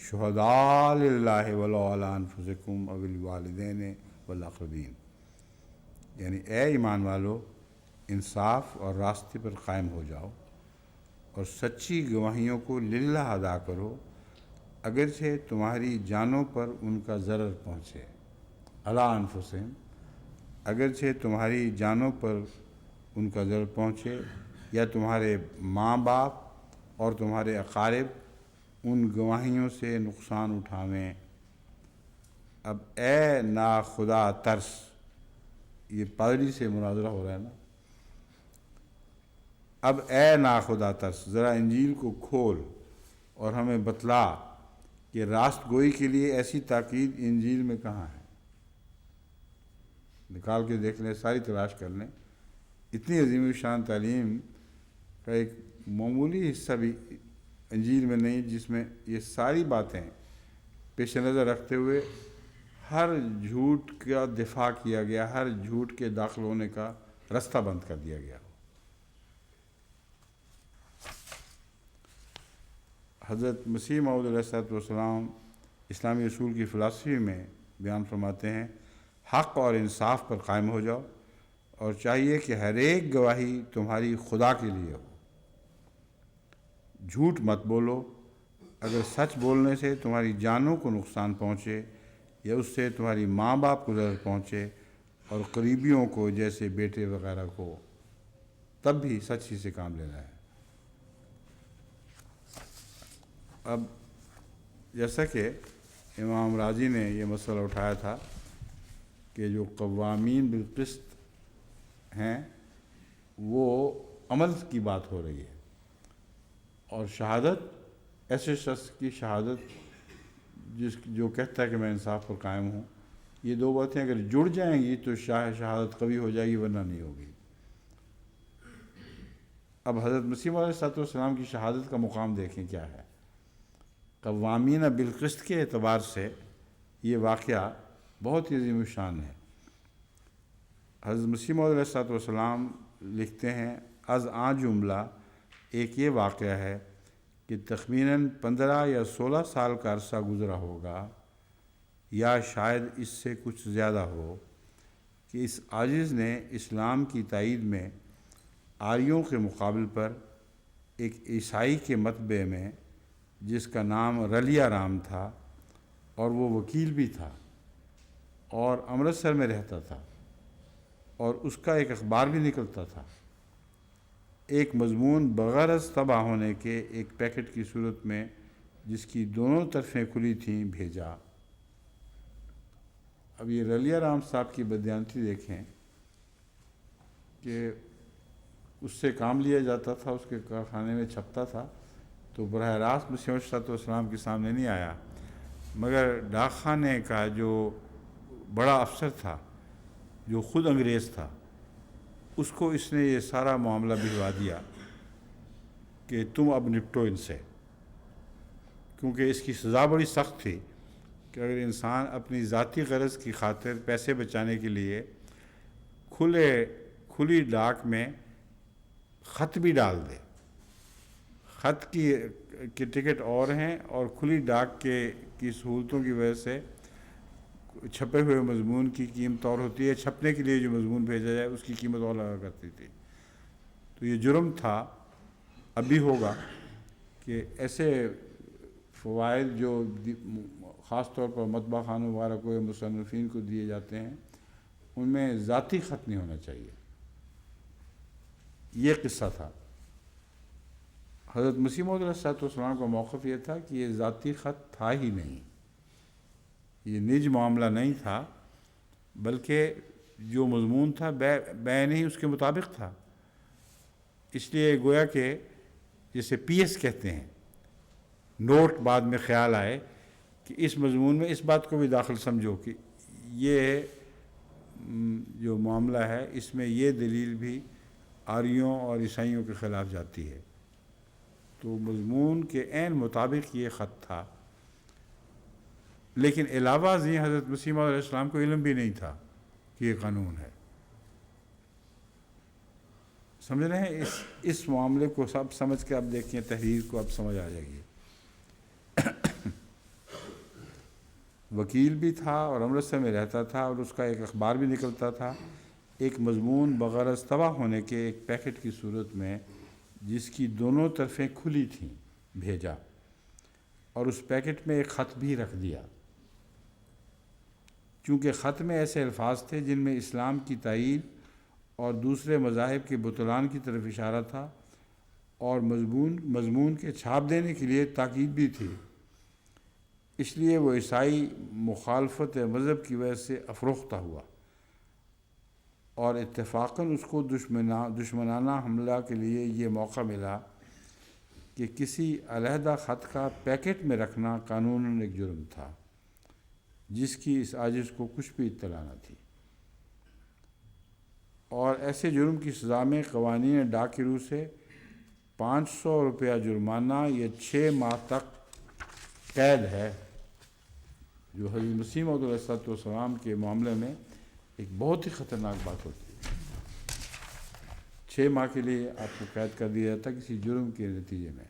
شہداء للہ ولو علی انفسکم او الوالدین والاقربین، یعنی اے ایمان والو، انصاف اور راستے پر قائم ہو جاؤ اور سچی گواہیوں کو للہ ادا کرو، اگرچہ تمہاری جانوں پر ان کا ضرر پہنچے، علی انفسہم، اگرچہ تمہاری جانوں پر ان کا ضرر پہنچے، یا تمہارے ماں باپ اور تمہارے اقارب ان گواہیوں سے نقصان اٹھاویں۔ اب اے ناخدا ترس، یہ پادری سے مناظرہ ہو رہا ہے نا، اب اے ناخدا ترس، ذرا انجیل کو کھول اور ہمیں بتلا کہ راست گوئی کے لیے ایسی تاکید انجیل میں کہاں ہے، نکال کے دیکھ لیں، ساری تلاش کر لیں۔ اتنی عظیم الشان تعلیم کا ایک معمولی حصہ بھی انجیل میں نہیں، جس میں یہ ساری باتیں پیش نظر رکھتے ہوئے ہر جھوٹ کا دفاع کیا گیا، ہر جھوٹ کے داخل ہونے کا رستہ بند کر دیا گیا۔ حضرت مسیح موعود علیہ السلام اسلامی اصول کی فلسفی میں بیان فرماتے ہیں، حق اور انصاف پر قائم ہو جاؤ، اور چاہیے کہ ہر ایک گواہی تمہاری خدا کے لیے ہو، جھوٹ مت بولو، اگر سچ بولنے سے تمہاری جانوں کو نقصان پہنچے یا اس سے تمہاری ماں باپ کو ضرر پہنچے اور قریبیوں کو جیسے بیٹے وغیرہ کو، تب بھی سچ ہی سے کام لینا ہے۔ اب جیسا کہ امام راضی نے یہ مسئلہ اٹھایا تھا کہ جو قوامین بالقسط ہیں وہ عمل کی بات ہو رہی ہے، اور شہادت ایسے شخص کی شہادت جو کہتا ہے کہ میں انصاف پر قائم ہوں، یہ دو باتیں اگر جڑ جائیں گی تو شہادت قوی ہو جائے گی، ورنہ نہیں ہوگی۔ اب حضرت مسیح علیہ السلام کی شہادت کا مقام دیکھیں کیا ہے۔ قوامین بالقسط کے اعتبار سے یہ واقعہ بہت ہی عظیم الشان ہے۔ حضرت مسیح موعود علیہ السلام لکھتے ہیں، از آن جملہ ایک یہ واقعہ ہے کہ تخمیناً 15 یا 16 سال کا عرصہ گزرا ہوگا، یا شاید اس سے کچھ زیادہ ہو، کہ اس عاجز نے اسلام کی تائید میں آریوں کے مقابل پر ایک عیسائی کے مطبع میں، جس کا نام رلیہ رام تھا اور وہ وکیل بھی تھا اور امرتسر میں رہتا تھا، اور اس کا ایک اخبار بھی نکلتا تھا، ایک مضمون بغرض طبع ہونے کے ایک پیکٹ کی صورت میں، جس کی دونوں طرفیں کھلی تھیں، بھیجا۔ اب یہ رلیہ رام صاحب کی بددیانتی دیکھیں کہ اس سے کام لیا جاتا تھا، اس کے کارخانے میں چھپتا تھا، تو براہ راست مسیح علیہ السلام کے سامنے نہیں آیا، مگر ڈاک خانے کا جو بڑا افسر تھا، جو خود انگریز تھا، اس کو اس نے یہ سارا معاملہ بھجوا دیا کہ تم اب نپٹو ان سے، کیونکہ اس کی سزا بڑی سخت تھی کہ اگر انسان اپنی ذاتی غرض کی خاطر پیسے بچانے کے لیے کھلی ڈاک میں خط بھی ڈال دے، خط کی ٹکٹ اور ہیں، اور کھلی ڈاک کی سہولتوں کی وجہ سے چھپے ہوئے مضمون کی قیمت اور ہوتی ہے، چھپنے کے لیے جو مضمون بھیجا جائے اس کی قیمت اور لگا کرتی تھی۔ تو یہ جرم تھا، اب بھی ہوگا، کہ ایسے فوائد جو خاص طور پر مطبع خانوں وغیرہ کو یا مصنفین کو دیے جاتے ہیں، ان میں ذاتی خط نہیں ہونا چاہیے۔ یہ قصہ تھا۔ حضرت مسیح موعود علیہ السلام کا موقف یہ تھا کہ یہ ذاتی خط تھا ہی نہیں، یہ نج معاملہ نہیں تھا، بلکہ جو مضمون تھا بین ہی اس کے مطابق تھا۔ اس لیے گویا کہ جسے پی ایس کہتے ہیں، نوٹ بعد میں خیال آئے کہ اس مضمون میں اس بات کو بھی داخل سمجھو کہ یہ جو معاملہ ہے اس میں یہ دلیل بھی آریوں اور عیسائیوں کے خلاف جاتی ہے۔ تو مضمون کے عین مطابق یہ خط تھا، لیکن علاوہ ازیں حضرت مسیح موعود علیہ السلام کو علم بھی نہیں تھا کہ یہ قانون ہے۔ سمجھ رہے ہیں؟ اس معاملے کو سب سمجھ کے اب دیکھیں، تحریر کو اب سمجھ آ جائے گی۔ وکیل بھی تھا اور امرتسر میں رہتا تھا، اور اس کا ایک اخبار بھی نکلتا تھا، ایک مضمون بغرض تباہ ہونے کے ایک پیکٹ کی صورت میں جس کی دونوں طرفیں کھلی تھیں بھیجا، اور اس پیکٹ میں ایک خط بھی رکھ دیا۔ چونکہ خط میں ایسے الفاظ تھے جن میں اسلام کی تائید اور دوسرے مذاہب کے بطلان کی طرف اشارہ تھا، اور مضمون کے چھاپ دینے کے لیے تاکید بھی تھی، اس لیے وہ عیسائی مخالفت مذہب کی وجہ سے افروختہ ہوا، اور اتفاقاً اس کو دشمنانہ حملہ کے لیے یہ موقع ملا کہ کسی علیحدہ خط کا پیکٹ میں رکھنا قانوناً ایک جرم تھا، جس کی اس عاجز کو کچھ بھی اطلاع نہ تھی، اور ایسے جرم کی سزا میں قوانین ڈاک کی روح سے 500 روپیہ جرمانہ یا 6 ماہ تک قید ہے، جو حضرت مسیح موعود علیہ السلام کے معاملے میں ایک بہت ہی خطرناک بات ہوتی ہے۔ 6 ماہ کے لیے آپ کو قید کر دیا جاتا کسی جرم کے نتیجے میں۔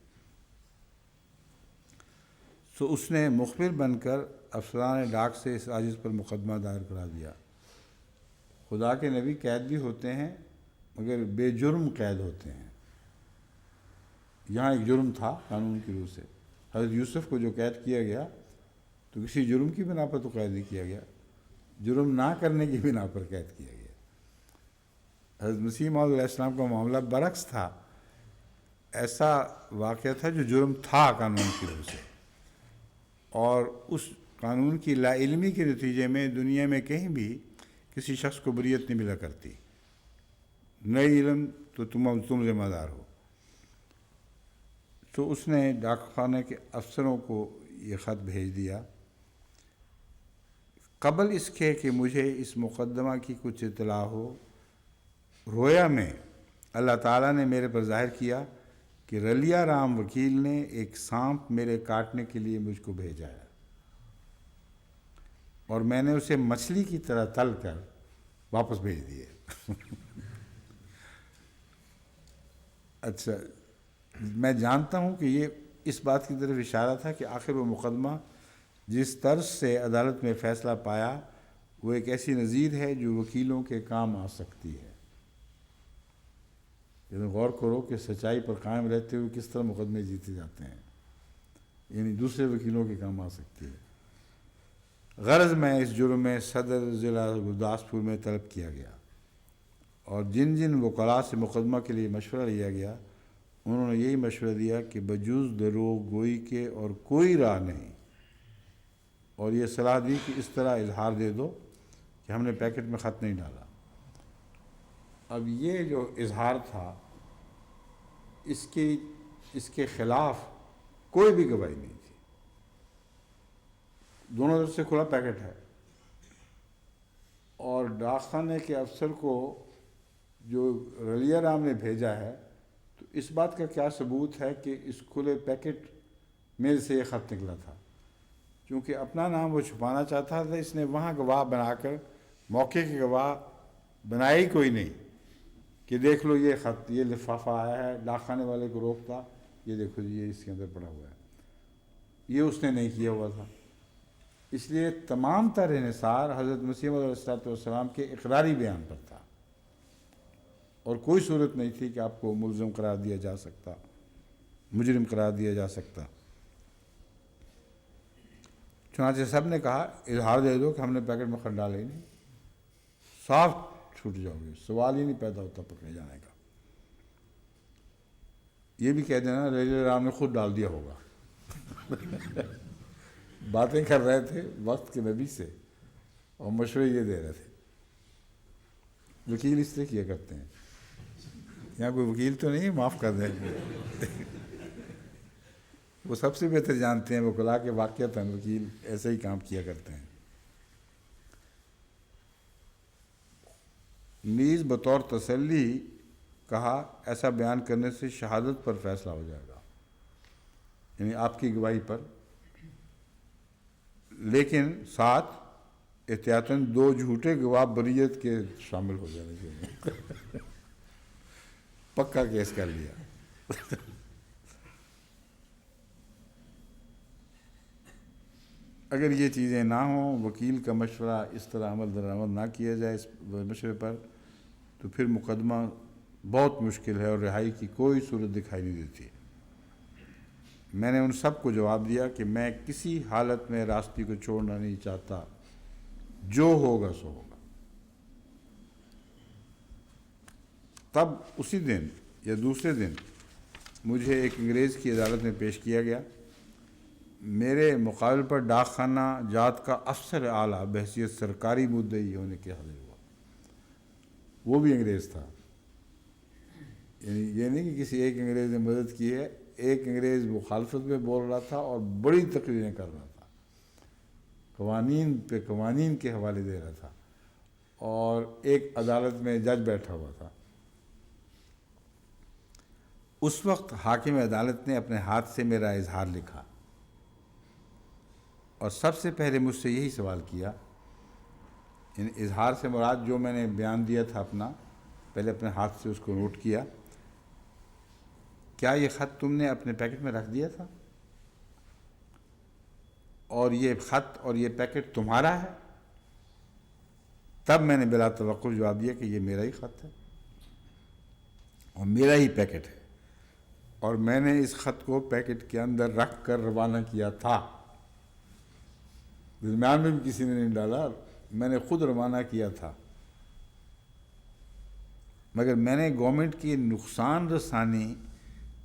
سو اس نے مخبر بن کر افسران ڈاک سے اس عاجز پر مقدمہ دائر کرا دیا۔ خدا کے نبی قید بھی ہوتے ہیں مگر بے جرم قید ہوتے ہیں۔ یہاں ایک جرم تھا قانون کی روح سے۔ حضرت یوسف کو جو قید کیا گیا تو کسی جرم کی بنا پر تو قید نہیں کیا گیا، جرم نہ کرنے کی بنا پر قید کیا گیا۔ حضرت مسیح موعود علیہ السلام کا معاملہ برعکس تھا، ایسا واقعہ تھا جو جرم تھا قانون کی روح سے، اور اس قانون کی لا علمی کے نتیجے میں دنیا میں کہیں بھی کسی شخص کو بریت نہیں ملا کرتی۔ نئی علم تو تم ذمہ دار ہو۔ تو اس نے ڈاک خانے کے افسروں کو یہ خط بھیج دیا، قبل اس کے کہ مجھے اس مقدمہ کی کچھ اطلاع ہو، رویا میں اللہ تعالیٰ نے میرے پر ظاہر کیا کہ رلیہ رام وکیل نے ایک سانپ میرے کاٹنے کے لیے مجھ کو بھیجا ہے، اور میں نے اسے مچھلی کی طرح تل کر واپس بھیج دیے۔ اچھا، میں جانتا ہوں کہ یہ اس بات کی طرف اشارہ تھا کہ آخر وہ مقدمہ جس طرز سے عدالت میں فیصلہ پایا وہ ایک ایسی نظیر ہے جو وکیلوں کے کام آ سکتی ہے۔ یعنی غور کرو کہ سچائی پر قائم رہتے ہوئے کس طرح مقدمے جیتے جاتے ہیں، یعنی دوسرے وکیلوں کے کام آ سکتی ہے۔ غرض میں اس جرم میں صدر ضلع گرداسپور میں طلب کیا گیا، اور جن جن وکلاء سے مقدمہ کے لیے مشورہ لیا گیا انہوں نے یہی مشورہ دیا کہ بجوز دروغ گوئی کے اور کوئی راہ نہیں، اور یہ صلاح دی کہ اس طرح اظہار دے دو کہ ہم نے پیکٹ میں خط نہیں ڈالا۔ اب یہ جو اظہار تھا اس کے خلاف کوئی بھی گواہی نہیں تھی، دونوں طرف سے کھلا پیکٹ ہے، اور ڈاک خانے کے افسر کو جو رلیہ رام نے بھیجا ہے تو اس بات کا کیا ثبوت ہے کہ اس کھلے پیکٹ میں سے یہ خط نکلا تھا؟ چونکہ اپنا نام وہ چھپانا چاہتا تھا، اس نے وہاں گواہ بنا کر موقع کے گواہ بنایا ہی کوئی نہیں کہ دیکھ لو یہ خط، یہ لفافہ آیا ہے، ڈاک خانے والے کو روکتا، یہ دیکھو جی یہ اس کے اندر پڑا ہوا ہے، یہ اس نے نہیں کیا ہوا تھا۔ اس لیے تمام تر انحصار حضرت مسیح موعود علیہ السلام کے اقراری بیان پر تھا، اور کوئی صورت نہیں تھی کہ آپ کو ملزم قرار دیا جا سکتا، مجرم قرار دیا جا سکتا۔ چنانچہ سب نے کہا اظہار دے دو کہ ہم نے پیکٹ میں خط ڈالے ہی نہیں، صاف چھوٹ جاؤ گے، سوال ہی نہیں پیدا ہوتا پکڑے جانے کا۔ یہ بھی کہہ دینا ریل رام نے خود ڈال دیا ہوگا باتیں کر رہے تھے وقت کے نبی سے اور مشورے یہ دے رہے تھے۔ وکیل اس طرح کیا کرتے ہیں، یہاں کوئی وکیل تو نہیں ہے، معاف کر دیں وہ سب سے بہتر جانتے ہیں وکلاء کے واقعتاً وکیل ایسے ہی کام کیا کرتے ہیں۔ نیز بطور تسلی کہا ایسا بیان کرنے سے شہادت پر فیصلہ ہو جائے گا، یعنی آپ کی گواہی پر، لیکن ساتھ احتیاطاً 2 جھوٹے گواہ بریت کے شامل ہو جانے چاہیے پکا کیس کر لیا اگر یہ چیزیں نہ ہوں، وکیل کا مشورہ اس طرح عمل درآمد نہ کیا جائے اس مشورے پر، تو پھر مقدمہ بہت مشکل ہے اور رہائی کی کوئی صورت دکھائی نہیں دیتی۔ میں نے ان سب کو جواب دیا کہ میں کسی حالت میں راستے کو چھوڑنا نہیں چاہتا، جو ہوگا سو ہوگا۔ تب اسی دن یا دوسرے دن مجھے ایک انگریز کی عدالت میں پیش کیا گیا۔ میرے مقابل پر ڈاک خانہ جات کا افسر اعلیٰ بحیثیت سرکاری مدعی ہونے کے حاضر ہوا، وہ بھی انگریز تھا، یعنی یہ نہیں کہ کسی ایک انگریز نے مدد کی ہے، ایک انگریز مخالفت میں بول رہا تھا اور بڑی تقریریں کر رہا تھا، قوانین پہ قوانین کے حوالے دے رہا تھا، اور ایک عدالت میں جج بیٹھا ہوا تھا۔ اس وقت حاکم عدالت نے اپنے ہاتھ سے میرا اظہار لکھا اور سب سے پہلے مجھ سے یہی سوال کیا، یعنی اظہار سے مراد جو میں نے بیان دیا تھا اپنا، پہلے اپنے ہاتھ سے اس کو نوٹ کیا، کیا یہ خط تم نے اپنے پیکٹ میں رکھ دیا تھا؟ اور یہ خط اور یہ پیکٹ تمہارا ہے؟ تب میں نے بلا توقف جواب دیا کہ یہ میرا ہی خط ہے اور میرا ہی پیکٹ ہے، اور میں نے اس خط کو پیکٹ کے اندر رکھ کر روانہ کیا تھا، درمیان میں بھی کسی نے نہیں ڈالا، میں نے خود روانہ کیا تھا، مگر میں نے گورنمنٹ کی نقصان رسانی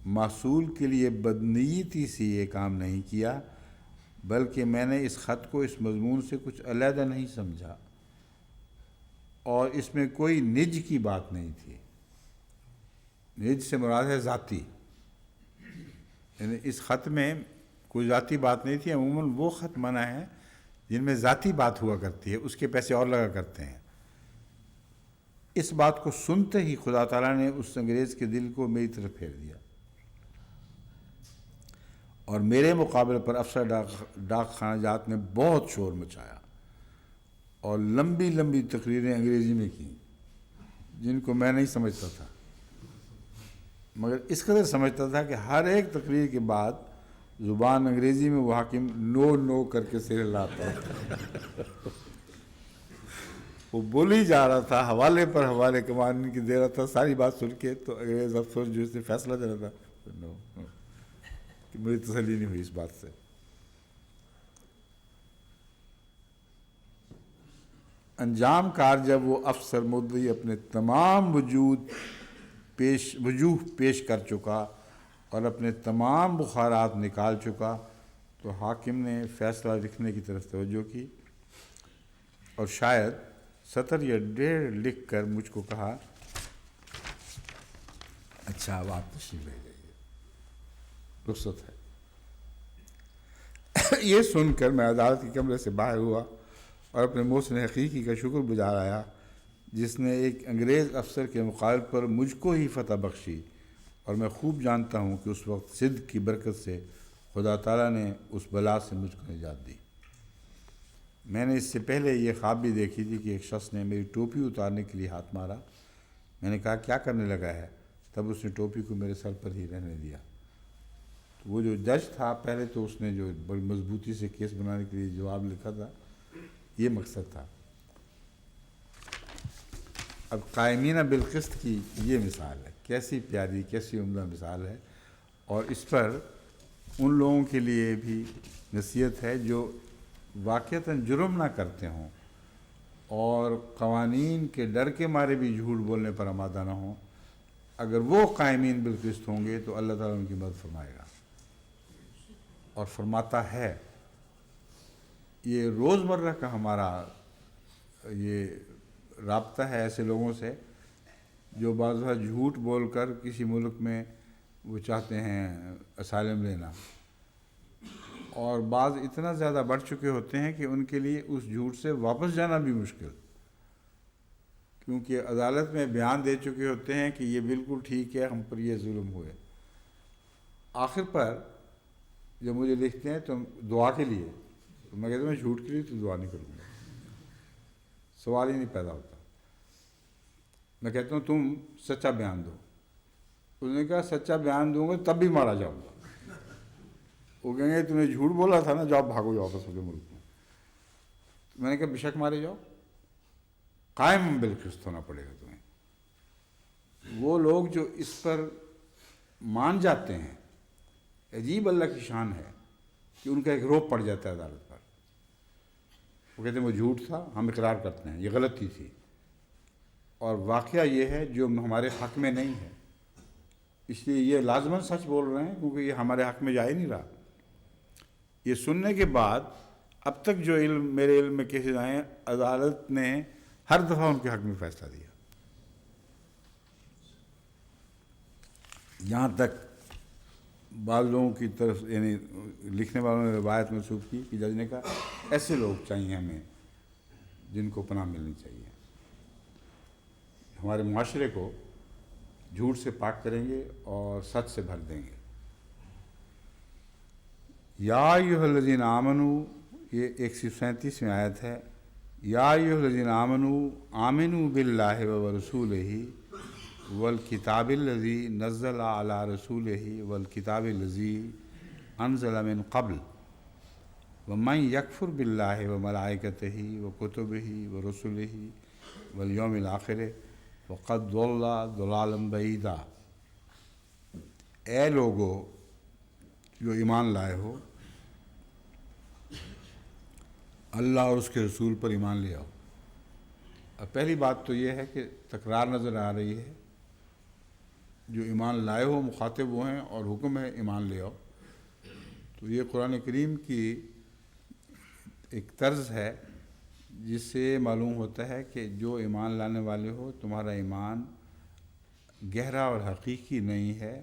محصول کے لیے بدنیتی سے یہ کام نہیں کیا، بلکہ میں نے اس خط کو اس مضمون سے کچھ علیحدہ نہیں سمجھا، اور اس میں کوئی نج کی بات نہیں تھی۔ نج سے مراد ہے ذاتی، یعنی اس خط میں کوئی ذاتی بات نہیں تھی۔ عموماً وہ خط منع ہے جن میں ذاتی بات ہوا کرتی ہے، اس کے پیسے اور لگا کرتے ہیں۔ اس بات کو سنتے ہی خدا تعالیٰ نے اس انگریز کے دل کو میری طرف پھیر دیا، اور میرے مقابلے پر افسر ڈاک خانہ جات نے بہت شور مچایا اور لمبی لمبی تقریریں انگریزی میں کی، جن کو میں نہیں سمجھتا تھا، مگر اس قدر سمجھتا تھا کہ ہر ایک تقریر کے بعد زبان انگریزی میں وہ حاکم نو نو کر کے سر ہلاتا وہ بول ہی جا رہا تھا، حوالے پر حوالے قوانین کی دے رہا تھا، ساری بات سن کے تو انگریز افسر جو اس نے فیصلہ دے رہا تھا، نو، کہ مجھے تسلی نہیں ہوئی اس بات سے۔ انجام کار جب وہ افسر مدعی اپنے تمام وجوہ پیش کر چکا اور اپنے تمام بخارات نکال چکا، تو حاکم نے فیصلہ لکھنے کی طرف توجہ کی اور شاید 1 یا 1.5 لکھ کر مجھ کو کہا، اچھا اب آپ تشریف لے جائیے، رخصت ہے۔ یہ سن کر میں عدالت کے کمرے سے باہر ہوا اور اپنے محسن حقیقی کا شکر گزار آیا، جس نے ایک انگریز افسر کے مقابل پر مجھ کو ہی فتح بخشی، اور میں خوب جانتا ہوں کہ اس وقت صدق کی برکت سے خدا تعالیٰ نے اس بلا سے مجھ کو نجات دی۔ میں نے اس سے پہلے یہ خواب بھی دیکھی تھی کہ ایک شخص نے میری ٹوپی اتارنے کے لیے ہاتھ مارا۔ میں نے کہا کیا کرنے لگا ہے؟ تب اس نے ٹوپی کو میرے سر پر ہی رہنے دیا۔ تو وہ جو جج تھا، پہلے تو اس نے جو بڑی مضبوطی سے کیس بنانے کے لیے جواب لکھا تھا، یہ مقصد تھا۔ اب قائمین بالقسط کی یہ مثال ہے، کیسی پیاری کیسی عمدہ مثال ہے، اور اس پر ان لوگوں کے لیے بھی نصیحت ہے جو واقعتاً جرم نہ کرتے ہوں اور قوانین کے ڈر کے مارے بھی جھوٹ بولنے پر آمادہ نہ ہوں، اگر وہ قائمین بالقسط ہوں گے تو اللہ تعالیٰ ان کی مدد فرمائے گا اور فرماتا ہے۔ یہ روزمرہ کا ہمارا یہ رابطہ ہے ایسے لوگوں سے جو بعض دفعہ جھوٹ بول کر کسی ملک میں وہ چاہتے ہیں اسائلم لینا، اور بعض اتنا زیادہ بڑھ چکے ہوتے ہیں کہ ان کے لیے اس جھوٹ سے واپس جانا بھی مشکل، کیونکہ عدالت میں بیان دے چکے ہوتے ہیں کہ یہ بالکل ٹھیک ہے، ہم پر یہ ظلم ہوئے۔ آخر پر جب مجھے لکھتے ہیں تو دعا کے لیے، تو میں کہتا ہوں میں جھوٹ کے لیے تو دعا نہیں کروں گا، سوال ہی نہیں پیدا ہوتا۔ میں کہتا ہوں تم سچا بیان دو، انہوں نے کہا سچا بیان دوں گا تب بھی مارا جاؤں گا۔ وہ کہیں گے تم نے جھوٹ بولا تھا نا، جاؤ بھاگو جاؤ واپس اپنے ملک میں۔ تو میں نے کہا بے شک مارے جاؤ، قائم بالقسط ہونا پڑے گا تمہیں۔ وہ لوگ جو اس پر مان جاتے ہیں، عجیب اللہ کی شان ہے کہ ان کا ایک روپ پڑ جاتا ہے عدالت پر۔ وہ کہتے ہیں وہ جھوٹ تھا، ہم اقرار کرتے ہیں یہ غلطی تھی، اور واقعہ یہ ہے جو ہمارے حق میں نہیں ہے، اس لیے یہ لازماً سچ بول رہے ہیں کیونکہ یہ ہمارے حق میں جا ہی نہیں رہا۔ یہ سننے کے بعد اب تک جو علم میرے علم میں کیسز آئے ہیں، عدالت نے ہر دفعہ ان کے حق میں فیصلہ دیا۔ یہاں تک بعض لوگوں کی طرف یعنی لکھنے والوں نے روایت منسوخ کی کہ جج نے کہا ایسے لوگ چاہیے ہمیں جن کو پناہ ملنی چاہیے، ہمارے معاشرے کو جھوٹ سے پاک کریں گے اور سچ سے بھر دیں گے۔ یا ایھا الذین آمنوا، یہ 137 میں آیت ہے۔ یا ایھا الذین آمنوا آمنوا باللہ ورسولہ والکتاب الذی نزل علی رسولہ والکتاب الذی انزل من قبل ومن یکفر باللہ وملائکتہ وکتبہ ورسلہ والیوم الآخر فقد ضل ضلالا بعیدا۔ اے لوگو جو ایمان لائے ہو، اللہ اور اس کے رسول پر ایمان لے آؤ۔ اب پہلی بات تو یہ ہے کہ تکرار نظر آ رہی ہے، جو ایمان لائے ہو مخاطب وہ ہیں اور حکم ہے ایمان لے آؤ۔ تو یہ قرآن کریم کی ایک طرز ہے جس سے معلوم ہوتا ہے کہ جو ایمان لانے والے ہو تمہارا ایمان گہرا اور حقیقی نہیں ہے،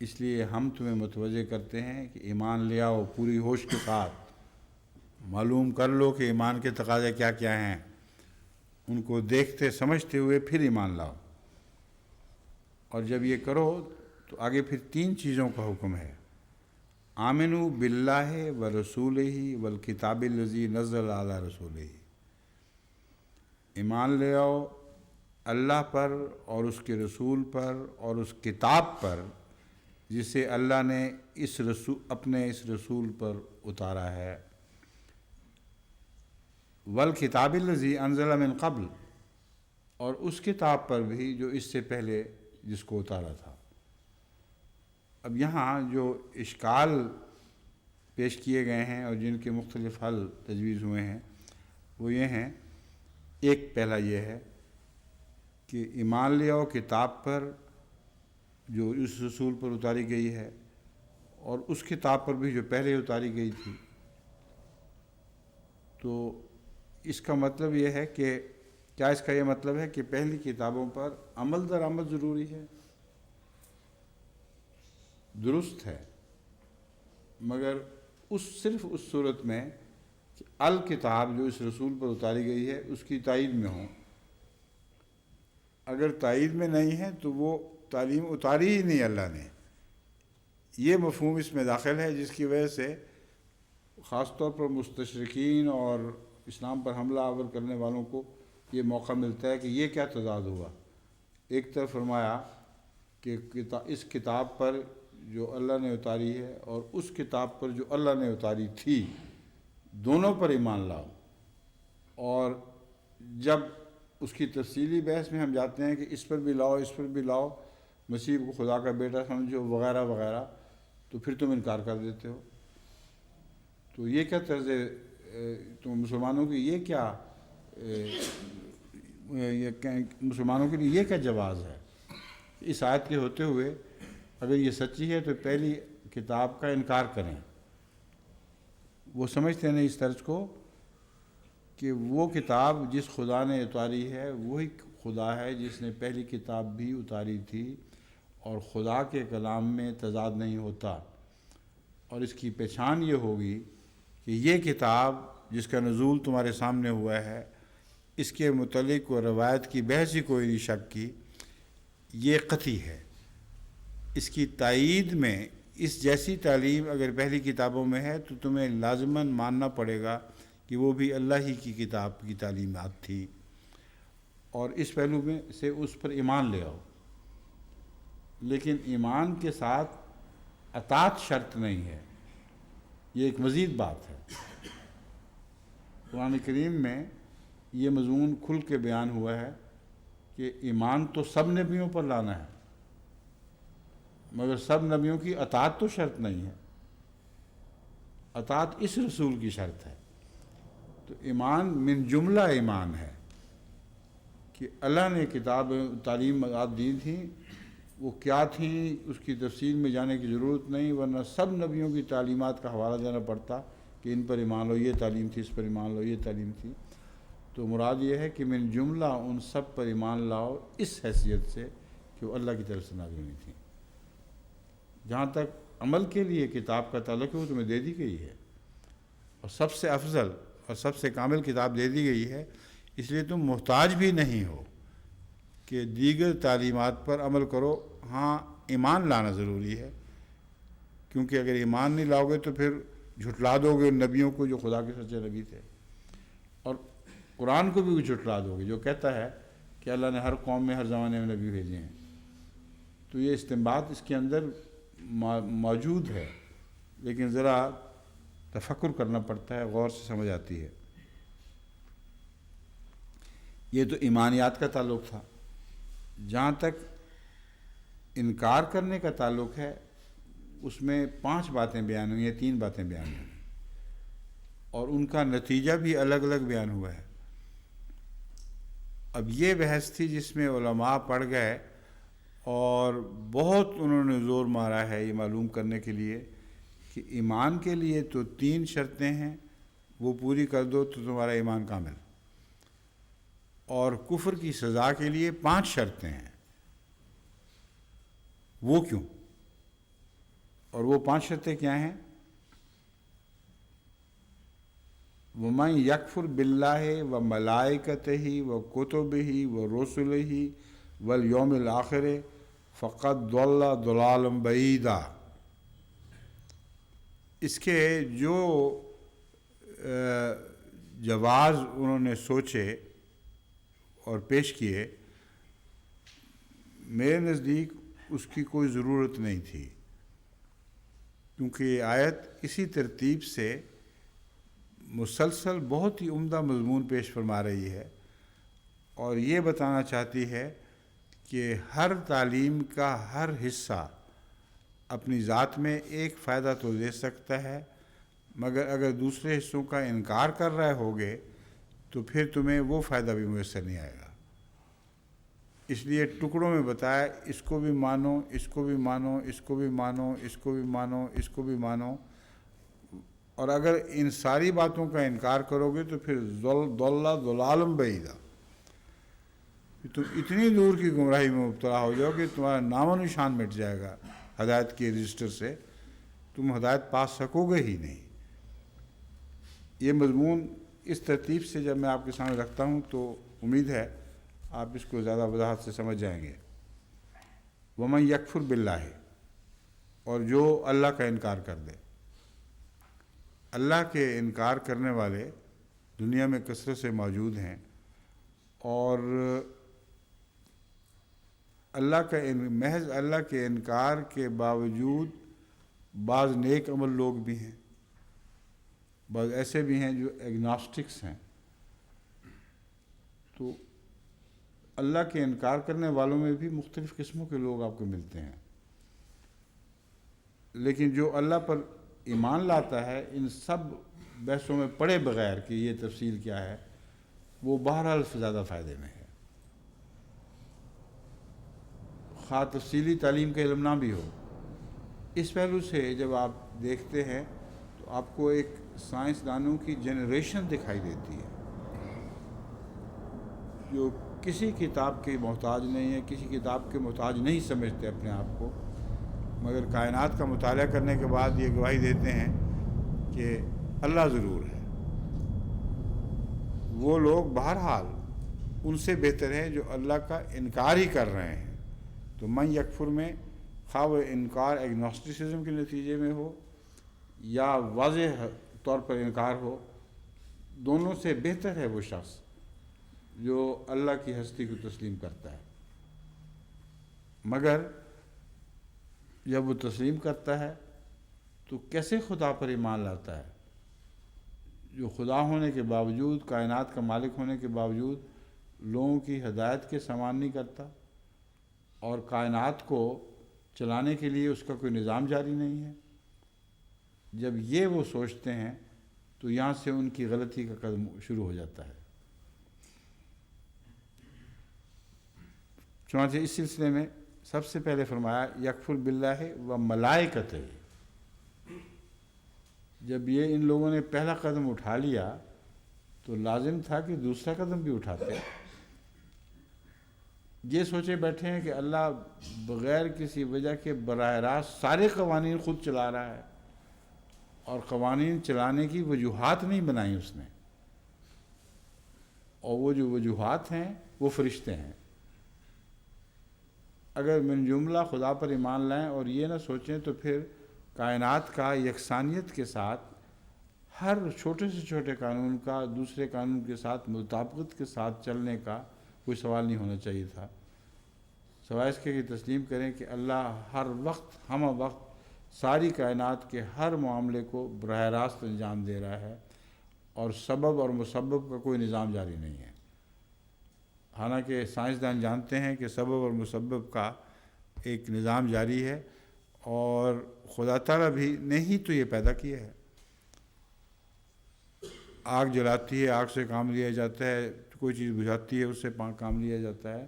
اس لیے ہم تمہیں متوجہ کرتے ہیں کہ ایمان لے آؤ پوری ہوش کے ساتھ، معلوم کر لو کہ ایمان کے تقاضے کیا کیا ہیں، ان کو دیکھتے سمجھتے ہوئے پھر ایمان لاؤ۔ اور جب یہ کرو تو آگے پھر 3 چیزوں کا حکم ہے۔ آمنوا باللہ ورسولہ والکتاب الذی نزل علی رسولہ، ایمان لے آؤ اللہ پر اور اس کے رسول پر اور اس کتاب پر جسے اللہ نے اپنے اس رسول پر اتارا ہے، والکتاب الذی انزل من قبل، اور اس کتاب پر بھی جو اس سے پہلے جس کو اتارا تھا۔ اب یہاں جو اشکال پیش کیے گئے ہیں اور جن کے مختلف حل تجویز ہوئے ہیں وہ یہ ہیں، ایک پہلا یہ ہے کہ ایمان لے آؤ کتاب پر جو اس رسول پر اتاری گئی ہے اور اس کتاب پر بھی جو پہلے اتاری گئی تھی۔ تو اس کا مطلب یہ ہے کہ کیا اس کا یہ مطلب ہے کہ پہلی کتابوں پر عمل در عمل ضروری ہے؟ درست ہے، مگر صرف اس صورت میں کہ الکتاب جو اس رسول پر اتاری گئی ہے اس کی تائید میں ہوں۔ اگر تائید میں نہیں ہے تو وہ تعلیم اتاری ہی نہیں اللہ نے۔ یہ مفہوم اس میں داخل ہے جس کی وجہ سے خاص طور پر مستشرقین اور اسلام پر حملہ آور کرنے والوں کو یہ موقع ملتا ہے کہ یہ کیا تضاد ہوا۔ ایک طرف فرمایا کہ اس کتاب پر جو اللہ نے اتاری ہے اور اس کتاب پر جو اللہ نے اتاری تھی دونوں پر ایمان لاؤ، اور جب اس کی تفصیلی بحث میں ہم جاتے ہیں کہ اس پر بھی لاؤ اس پر بھی لاؤ، مسیح کو خدا کا بیٹا سمجھو وغیرہ وغیرہ، تو پھر تم انکار کر دیتے ہو۔ تو یہ کیا طرز تم مسلمانوں کی یہ کیا مسلمانوں کے لیے یہ کیا جواز ہے؟ اس آیت کے ہوتے ہوئے اگر یہ سچی ہے تو پہلی کتاب کا انکار کریں۔ وہ سمجھتے ہیں اس طرز کو کہ وہ کتاب جس خدا نے اتاری ہے وہی خدا ہے جس نے پہلی کتاب بھی اتاری تھی، اور خدا کے کلام میں تضاد نہیں ہوتا، اور اس کی پہچان یہ ہوگی کہ یہ کتاب جس کا نزول تمہارے سامنے ہوا ہے، اس کے متعلق و روایت کی بحث ہی کوئی نہیں شک کی، یہ قطعی ہے۔ اس کی تائید میں اس جیسی تعلیم اگر پہلی کتابوں میں ہے تو تمہیں لازماً ماننا پڑے گا کہ وہ بھی اللہ ہی کی کتاب کی تعلیمات تھی، اور اس پہلو میں سے اس پر ایمان لے آؤ۔ لیکن ایمان کے ساتھ اطاعت شرط نہیں ہے، یہ ایک مزید بات ہے۔ قرآن کریم میں یہ مضمون کھل کے بیان ہوا ہے کہ ایمان تو سب نبیوں پر لانا ہے، مگر سب نبیوں کی اطاعت تو شرط نہیں ہے، اطاعت اس رسول کی شرط ہے۔ تو ایمان من جملہ ایمان ہے کہ اللہ نے کتاب تعلیمات دی تھیں، وہ کیا تھیں اس کی تفصیل میں جانے کی ضرورت نہیں، ورنہ سب نبیوں کی تعلیمات کا حوالہ دینا پڑتا کہ ان پر ایمان لو، یہ تعلیم تھی، اس پر ایمان لو، یہ تعلیم تھی۔ تو مراد یہ ہے کہ من جملہ ان سب پر ایمان لاؤ اس حیثیت سے کہ وہ اللہ کی طرف سے نازل ہوئی تھیں۔ جہاں تک عمل کے لیے کتاب کا تعلق ہے وہ تمہیں دے دی گئی ہے، اور سب سے افضل اور سب سے کامل کتاب دے دی گئی ہے، اس لیے تم محتاج بھی نہیں ہو کہ دیگر تعلیمات پر عمل کرو۔ ہاں ایمان لانا ضروری ہے، کیونکہ اگر ایمان نہیں لاؤ گے تو پھر جھٹلا دو گے ان نبیوں کو جو خدا کے سچے نبی تھے، اور قرآن کو بھی جھٹلا دو گے جو کہتا ہے کہ اللہ نے ہر قوم میں ہر زمانے میں نبی بھیجے ہیں۔ تو یہ استنباط اس کے اندر موجود ہے، لیکن ذرا تفکر کرنا پڑتا ہے، غور سے سمجھ آتی ہے۔ یہ تو ایمانیات کا تعلق تھا۔ جہاں تک انکار کرنے کا تعلق ہے اس میں 5 باتیں بیان ہوئی ہیں، 3 باتیں بیان ہوئی ہیں، اور ان کا نتیجہ بھی الگ الگ بیان ہوا ہے۔ اب یہ بحث تھی جس میں علماء پڑ گئے اور بہت انہوں نے زور مارا ہے یہ معلوم کرنے کے لیے کہ ایمان کے لیے تو 3 شرطیں ہیں، وہ پوری کر دو تو تمہارا ایمان کامل، اور کفر کی سزا کے لیے 5 شرطیں ہیں، وہ کیوں؟ اور وہ 5 شرطیں کیا ہیں؟ وَمَنْ يَكْفُرْ بِاللَّهِ وَمَلَائِكَتِهِ وَكُتُبِهِ وَرُسُلِهِ وَالْيَوْمِ الْآخِرِ فَقَدْ ضَلَّ ضَلَالًا بَعِيدًا۔ اس کے جو جواز انہوں نے سوچے اور پیش کیے، میرے نزدیک اس کی کوئی ضرورت نہیں تھی، کیونکہ یہ آیت اسی ترتیب سے مسلسل بہت ہی عمدہ مضمون پیش فرما رہی ہے، اور یہ بتانا چاہتی ہے کہ ہر تعلیم کا ہر حصہ اپنی ذات میں ایک فائدہ تو دے سکتا ہے، مگر اگر دوسرے حصوں کا انکار کر رہے ہوگے تو پھر تمہیں وہ فائدہ بھی میسر نہیں آئے گا۔ اس لیے ٹکڑوں میں بتایا، اس کو بھی مانو، اس کو بھی مانو، اس کو بھی مانو، اس کو بھی مانو، اس کو بھی مانو، اور اگر ان ساری باتوں کا انکار کرو گے تو پھر ضَلَّ ضَلَالًا بَعِیدًا، تم اتنی دور کی گمراہی میں مبتلا ہو جاؤ کہ تمہارا نام و نشان مٹ جائے گا ہدایت کے رجسٹر سے، تم ہدایت پا سکو گے ہی نہیں۔ یہ مضمون اس ترتیب سے جب میں آپ کے سامنے رکھتا ہوں تو امید ہے آپ اس کو زیادہ وضاحت سے سمجھ جائیں گے۔ وَمَنْ يَكْفُرْ بِاللَّهِ، اور جو اللہ کا انکار کر دے۔ اللہ کے انکار کرنے والے دنیا میں کثرت سے موجود ہیں، اور محض اللہ کے انکار کے باوجود بعض نیک عمل لوگ بھی ہیں، بعض ایسے بھی ہیں جو ایگناسٹکس ہیں۔ تو اللہ کے انکار کرنے والوں میں بھی مختلف قسموں کے لوگ آپ کو ملتے ہیں، لیکن جو اللہ پر ایمان لاتا ہے ان سب بحثوں میں پڑے بغیر کہ یہ تفصیل کیا ہے، وہ بہرحال زیادہ فائدے میں ہے، خواہ تفصیلی تعلیم کا علم نہ بھی ہو، اس پہلو سے جب آپ دیکھتے ہیں تو آپ کو ایک سائنسدانوں کی جنریشن دکھائی دیتی ہے جو کسی کتاب کے محتاج نہیں ہے، کسی کتاب کے محتاج نہیں سمجھتے اپنے آپ کو، مگر کائنات کا مطالعہ کرنے کے بعد یہ گواہی دیتے ہیں کہ اللہ ضرور ہے۔ وہ لوگ بہرحال ان سے بہتر ہیں جو اللہ کا انکار ہی کر رہے ہیں۔ تو من یکفر میں خواہ وہ انکار ایگنوسٹسزم کے نتیجے میں ہو یا واضح طور پر انکار ہو، دونوں سے بہتر ہے وہ شخص جو اللہ کی ہستی کو تسلیم کرتا ہے۔ مگر جب وہ تسلیم کرتا ہے تو کیسے خدا پر ایمان لاتا ہے جو خدا ہونے کے باوجود، کائنات کا مالک ہونے کے باوجود لوگوں کی ہدایت کے سامان نہیں کرتا اور کائنات کو چلانے کے لیے اس کا کوئی نظام جاری نہیں ہے۔ جب یہ وہ سوچتے ہیں تو یہاں سے ان کی غلطی کا قدم شروع ہو جاتا ہے۔ چنانچہ اس سلسلے میں سب سے پہلے فرمایا یکفر باللہ و ملائکتہ۔ جب یہ ان لوگوں نے پہلا قدم اٹھا لیا تو لازم تھا کہ دوسرا قدم بھی اٹھاتے۔ یہ سوچے بیٹھے ہیں کہ اللہ بغیر کسی وجہ کے براہ راست سارے قوانین خود چلا رہا ہے، اور قوانین چلانے کی وجوہات نہیں بنائی اس نے، اور وہ جو وجوہات ہیں وہ فرشتے ہیں۔ اگر من جملہ خدا پر ایمان لائیں اور یہ نہ سوچیں تو پھر کائنات کا یکسانیت کے ساتھ ہر چھوٹے سے چھوٹے قانون کا دوسرے قانون کے ساتھ مطابقت کے ساتھ چلنے کا کوئی سوال نہیں ہونا چاہیے تھا، سوائے اس کے کہ تسلیم کریں کہ اللہ ہر وقت ہم وقت ساری کائنات کے ہر معاملے کو براہ راست انجام دے رہا ہے، اور سبب اور مسبب کا کوئی نظام جاری نہیں ہے۔ حالانکہ سائنسدان جانتے ہیں کہ سبب اور مسبب کا ایک نظام جاری ہے، اور خدا تعالیٰ بھی نے ہی تو یہ پیدا کیا ہے۔ آگ جلاتی ہے، آگ سے کام لیا جاتا ہے، کوئی چیز بجھاتی ہے اس سے کام لیا جاتا ہے۔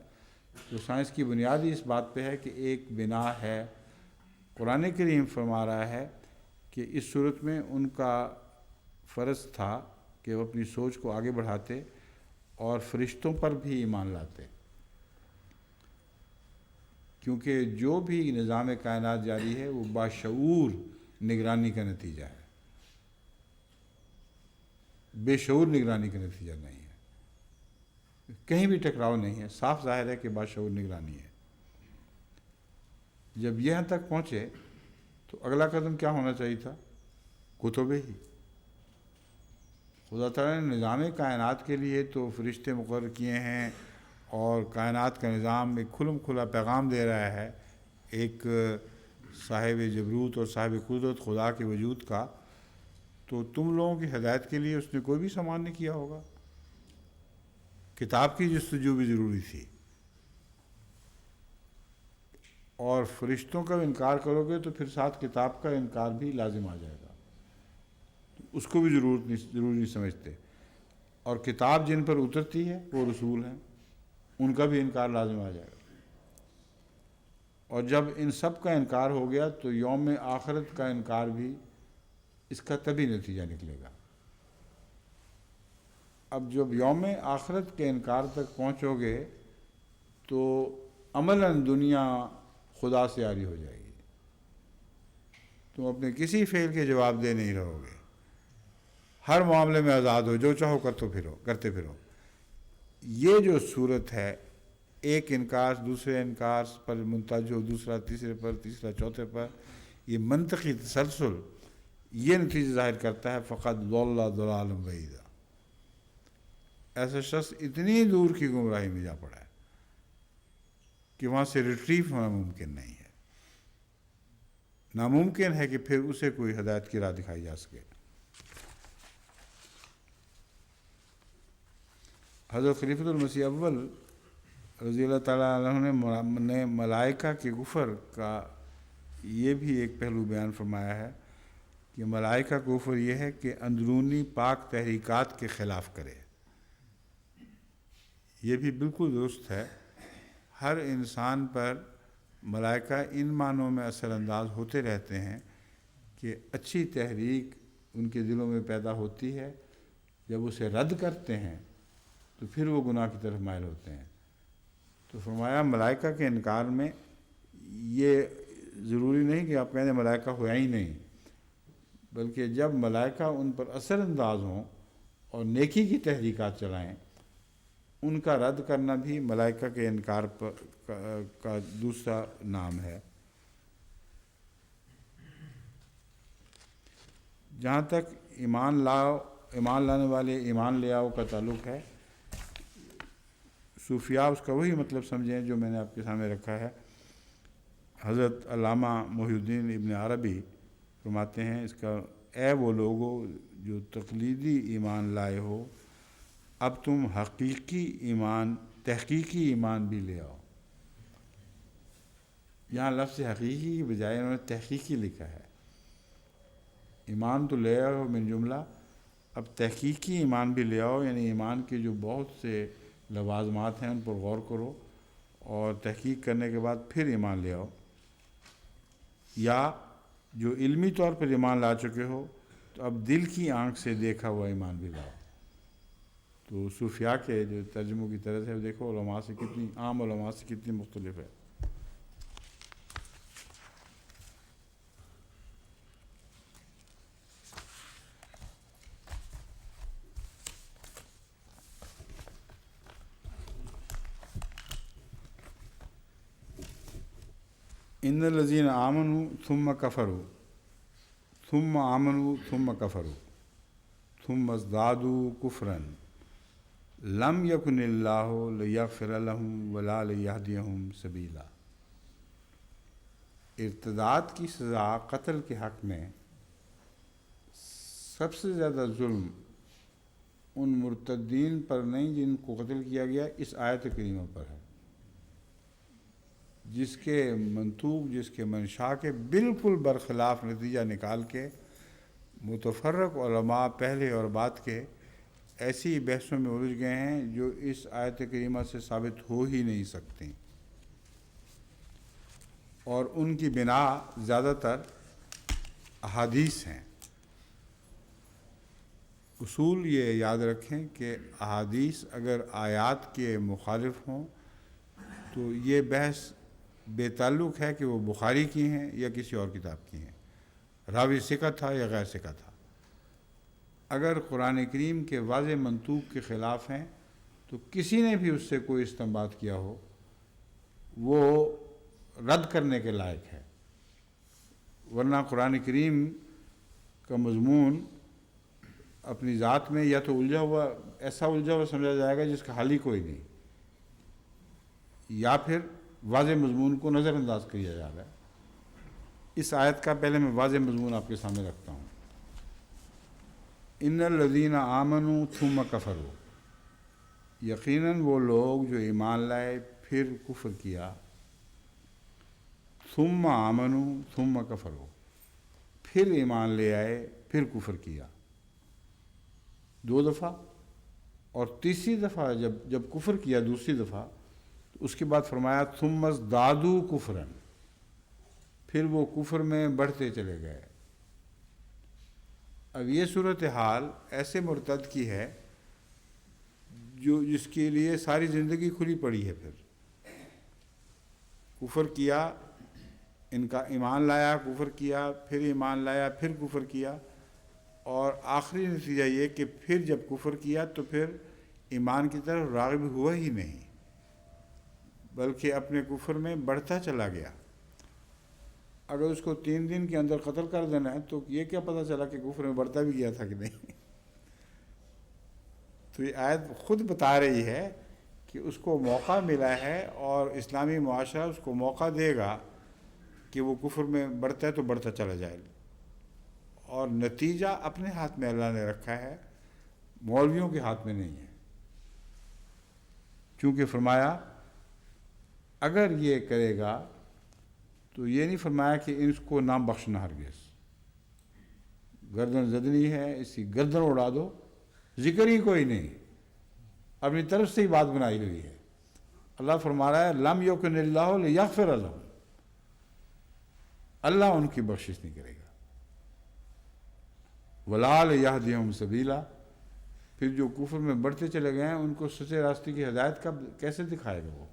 تو سائنس کی بنیادی اس بات پہ ہے کہ ایک بنا ہے۔ قرآن کریم فرما رہا ہے کہ اس صورت میں ان کا فرض تھا کہ وہ اپنی سوچ کو آگے بڑھاتے اور فرشتوں پر بھی ایمان لاتے، کیونکہ جو بھی نظام کائنات جاری ہے وہ باشعور نگرانی کا نتیجہ ہے، بے شعور نگرانی کا نتیجہ نہیں ہے۔ کہیں بھی ٹکراؤ نہیں ہے، صاف ظاہر ہے کہ باشعور نگرانی ہے۔ جب یہاں تک پہنچے تو اگلا قدم کیا ہونا چاہیے تھا؟ کتب ہی۔ خدا تعالیٰ نے نظام کائنات کے لیے تو فرشتے مقرر کیے ہیں، اور کائنات کا نظام ایک کھلم کھلا پیغام دے رہا ہے ایک صاحب جبروت اور صاحب قدرت خدا کے وجود کا، تو تم لوگوں کی ہدایت کے لیے اس نے کوئی بھی سامان نہیں کیا ہوگا۔ کتاب کی جستجو بھی ضروری تھی، اور فرشتوں کا انکار کرو گے تو پھر ساتھ کتاب کا انکار بھی لازم آ جائے گا، اس کو بھی ضروری نہیں سمجھتے۔ اور کتاب جن پر اترتی ہے وہ رسول ہیں، ان کا بھی انکار لازم آ جائے گا۔ اور جب ان سب کا انکار ہو گیا تو یوم آخرت کا انکار بھی اس کا تبھی نتیجہ نکلے گا۔ اب جب یوم آخرت کے انکار تک پہنچو گے تو عملاً دنیا خدا سے عاری ہو جائے گی، تم اپنے کسی فعل کے جواب دہ نہیں رہو گے، ہر معاملے میں آزاد ہو، جو چاہو کرتے پھرو۔ یہ جو صورت ہے، ایک انکار دوسرے انکار پر منتج ہو، دوسرا تیسرے پر، تیسرا چوتھے پر، یہ منطقی تسلسل یہ نتیجہ ظاہر کرتا ہے فقط ضل ضلالا بعیدا۔ ایسا شخص اتنی دور کی گمراہی میں جا پڑا ہے کہ وہاں سے ریٹریو ہونا ممکن نہیں ہے، ناممکن ہے کہ پھر اسے کوئی ہدایت کی راہ دکھائی جا سکے۔ حضرت خلیفۃ المسیح اول رضی اللہ تعالیٰ عنہ نے ملائکہ کے کفر کا یہ بھی ایک پہلو بیان فرمایا ہے کہ ملائکہ کا کفر یہ ہے کہ اندرونی پاک تحریکات کے خلاف کرے۔ یہ بھی بالکل درست ہے۔ ہر انسان پر ملائکہ ان معنوں میں اثر انداز ہوتے رہتے ہیں کہ اچھی تحریک ان کے دلوں میں پیدا ہوتی ہے، جب اسے رد کرتے ہیں تو پھر وہ گناہ کی طرف مائل ہوتے ہیں۔ تو فرمایا ملائکہ کے انکار میں یہ ضروری نہیں کہ آپ کہیں ملائکہ ہوا ہی نہیں، بلکہ جب ملائکہ ان پر اثر انداز ہوں اور نیکی کی تحریکات چلائیں، ان کا رد کرنا بھی ملائکہ کے انکار کا دوسرا نام ہے۔ جہاں تک ایمان لانے والے ایمان لے آؤ کا تعلق ہے، صوفیاء اس کا وہی مطلب سمجھیں جو میں نے آپ کے سامنے رکھا ہے۔ حضرت علامہ محی الدین ابن عربی فرماتے ہیں اس کا، اے وہ لوگو جو تقلیدی ایمان لائے ہو، اب تم تحقیقی ایمان بھی لے آؤ۔ یہاں لفظ حقیقی کی بجائے انہوں نے تحقیقی لکھا ہے۔ ایمان تو لے آؤ من جملہ، اب تحقیقی ایمان بھی لے آؤ، یعنی ایمان کے جو بہت سے لوازمات ہیں ان پر غور کرو اور تحقیق کرنے کے بعد پھر ایمان لے آؤ، یا جو علمی طور پر ایمان لا چکے ہو تو اب دل کی آنکھ سے دیکھا ہوا ایمان بھی لاؤ۔ تو صوفیاء کے جو ترجموں کی طرز ہے وہ دیکھو علماء سے کتنی عام علماء سے کتنی مختلف ہے۔ ان الذین آمنوا ثم کفروا ثم آمنوا ثم کفروا ثم ازدادوا کفرا لم یکن اللہ لیغفر لهم ولا لیہدیہم سبیلا۔ ارتداد کی سزا قتل کے حق میں سب سے زیادہ ظلم ان مرتدین پر نہیں جن کو قتل کیا گیا اس آیت کریمہ پر ہے، جس کے منطوق، جس کے منشا کے بالکل برخلاف نتیجہ نکال کے متفرق علماء پہلے اور بعد کے ایسی بحثوں میں الجھ گئے ہیں جو اس آیت کریمہ سے ثابت ہو ہی نہیں سکتی، اور ان کی بنا زیادہ تر احادیث ہیں۔ اصول یہ یاد رکھیں کہ احادیث اگر آیات کے مخالف ہوں تو یہ بحث بے تعلق ہے کہ وہ بخاری کی ہیں یا کسی اور کتاب کی ہیں، راوی ثقہ تھا یا غیر ثقہ تھا۔ اگر قرآن کریم کے واضح منطوق کے خلاف ہیں تو کسی نے بھی اس سے کوئی استنباط کیا ہو وہ رد کرنے کے لائق ہے، ورنہ قرآن کریم کا مضمون اپنی ذات میں یا تو ایسا الجھا ہوا سمجھا جائے گا جس کا حل ہی کوئی نہیں، یا پھر واضح مضمون کو نظر انداز کیا جا رہا ہے۔ اس آیت کا پہلے میں واضح مضمون آپ کے سامنے رکھتا ہوں۔ ان الذین آمنوا ثم کفروا، یقیناً وہ لوگ جو ایمان لائے پھر کفر کیا، ثم آمنوا ثم کفروا، پھر ایمان لے آئے پھر کفر کیا، 2 دفعہ، اور تیسری دفعہ جب کفر کیا دوسری دفعہ تو اس کے بعد فرمایا ثم ازدادوا کفرا، پھر وہ کفر میں بڑھتے چلے گئے۔ اب یہ صورتحال ایسے مرتد کی ہے جس کے لیے ساری زندگی کھلی پڑی ہے، پھر کفر کیا، ان کا ایمان لایا، کفر کیا، پھر ایمان لایا، پھر کفر کیا، اور آخری نتیجہ یہ کہ پھر جب کفر کیا تو پھر ایمان کی طرف راغب ہوا ہی نہیں، بلکہ اپنے کفر میں بڑھتا چلا گیا۔ اگر اس کو 3 دن کے اندر قتل کر دینا ہے تو یہ کیا پتہ چلا کہ کفر میں بڑھتا بھی گیا تھا کہ نہیں۔ تو یہ آیت خود بتا رہی ہے کہ اس کو موقع ملا ہے اور اسلامی معاشرہ اس کو موقع دے گا کہ وہ کفر میں بڑھتا ہے تو بڑھتا چلا جائے، اور نتیجہ اپنے ہاتھ میں اللہ نے رکھا ہے، مولویوں کے ہاتھ میں نہیں ہے۔ چونکہ فرمایا اگر یہ کرے گا تو یہ نہیں فرمایا کہ اس کو نہ بخشنا، ہرگز گردن زدنی ہے، اس کی گردن اڑا دو، ذکر ہی کوئی نہیں، اپنی طرف سے ہی بات بنائی ہوئی ہے۔ اللہ فرما رہا ہے لم یکن اللہ لیغفر لہم، اللہ ان کی بخشش نہیں کرے گا۔ وَلَا لِيَهْدِيَهُمْ سَبِيلًا، پھر جو کفر میں بڑھتے چلے گئے ہیں ان کو سچے راستے کی ہدایت کب کیسے دکھائے گا وہ،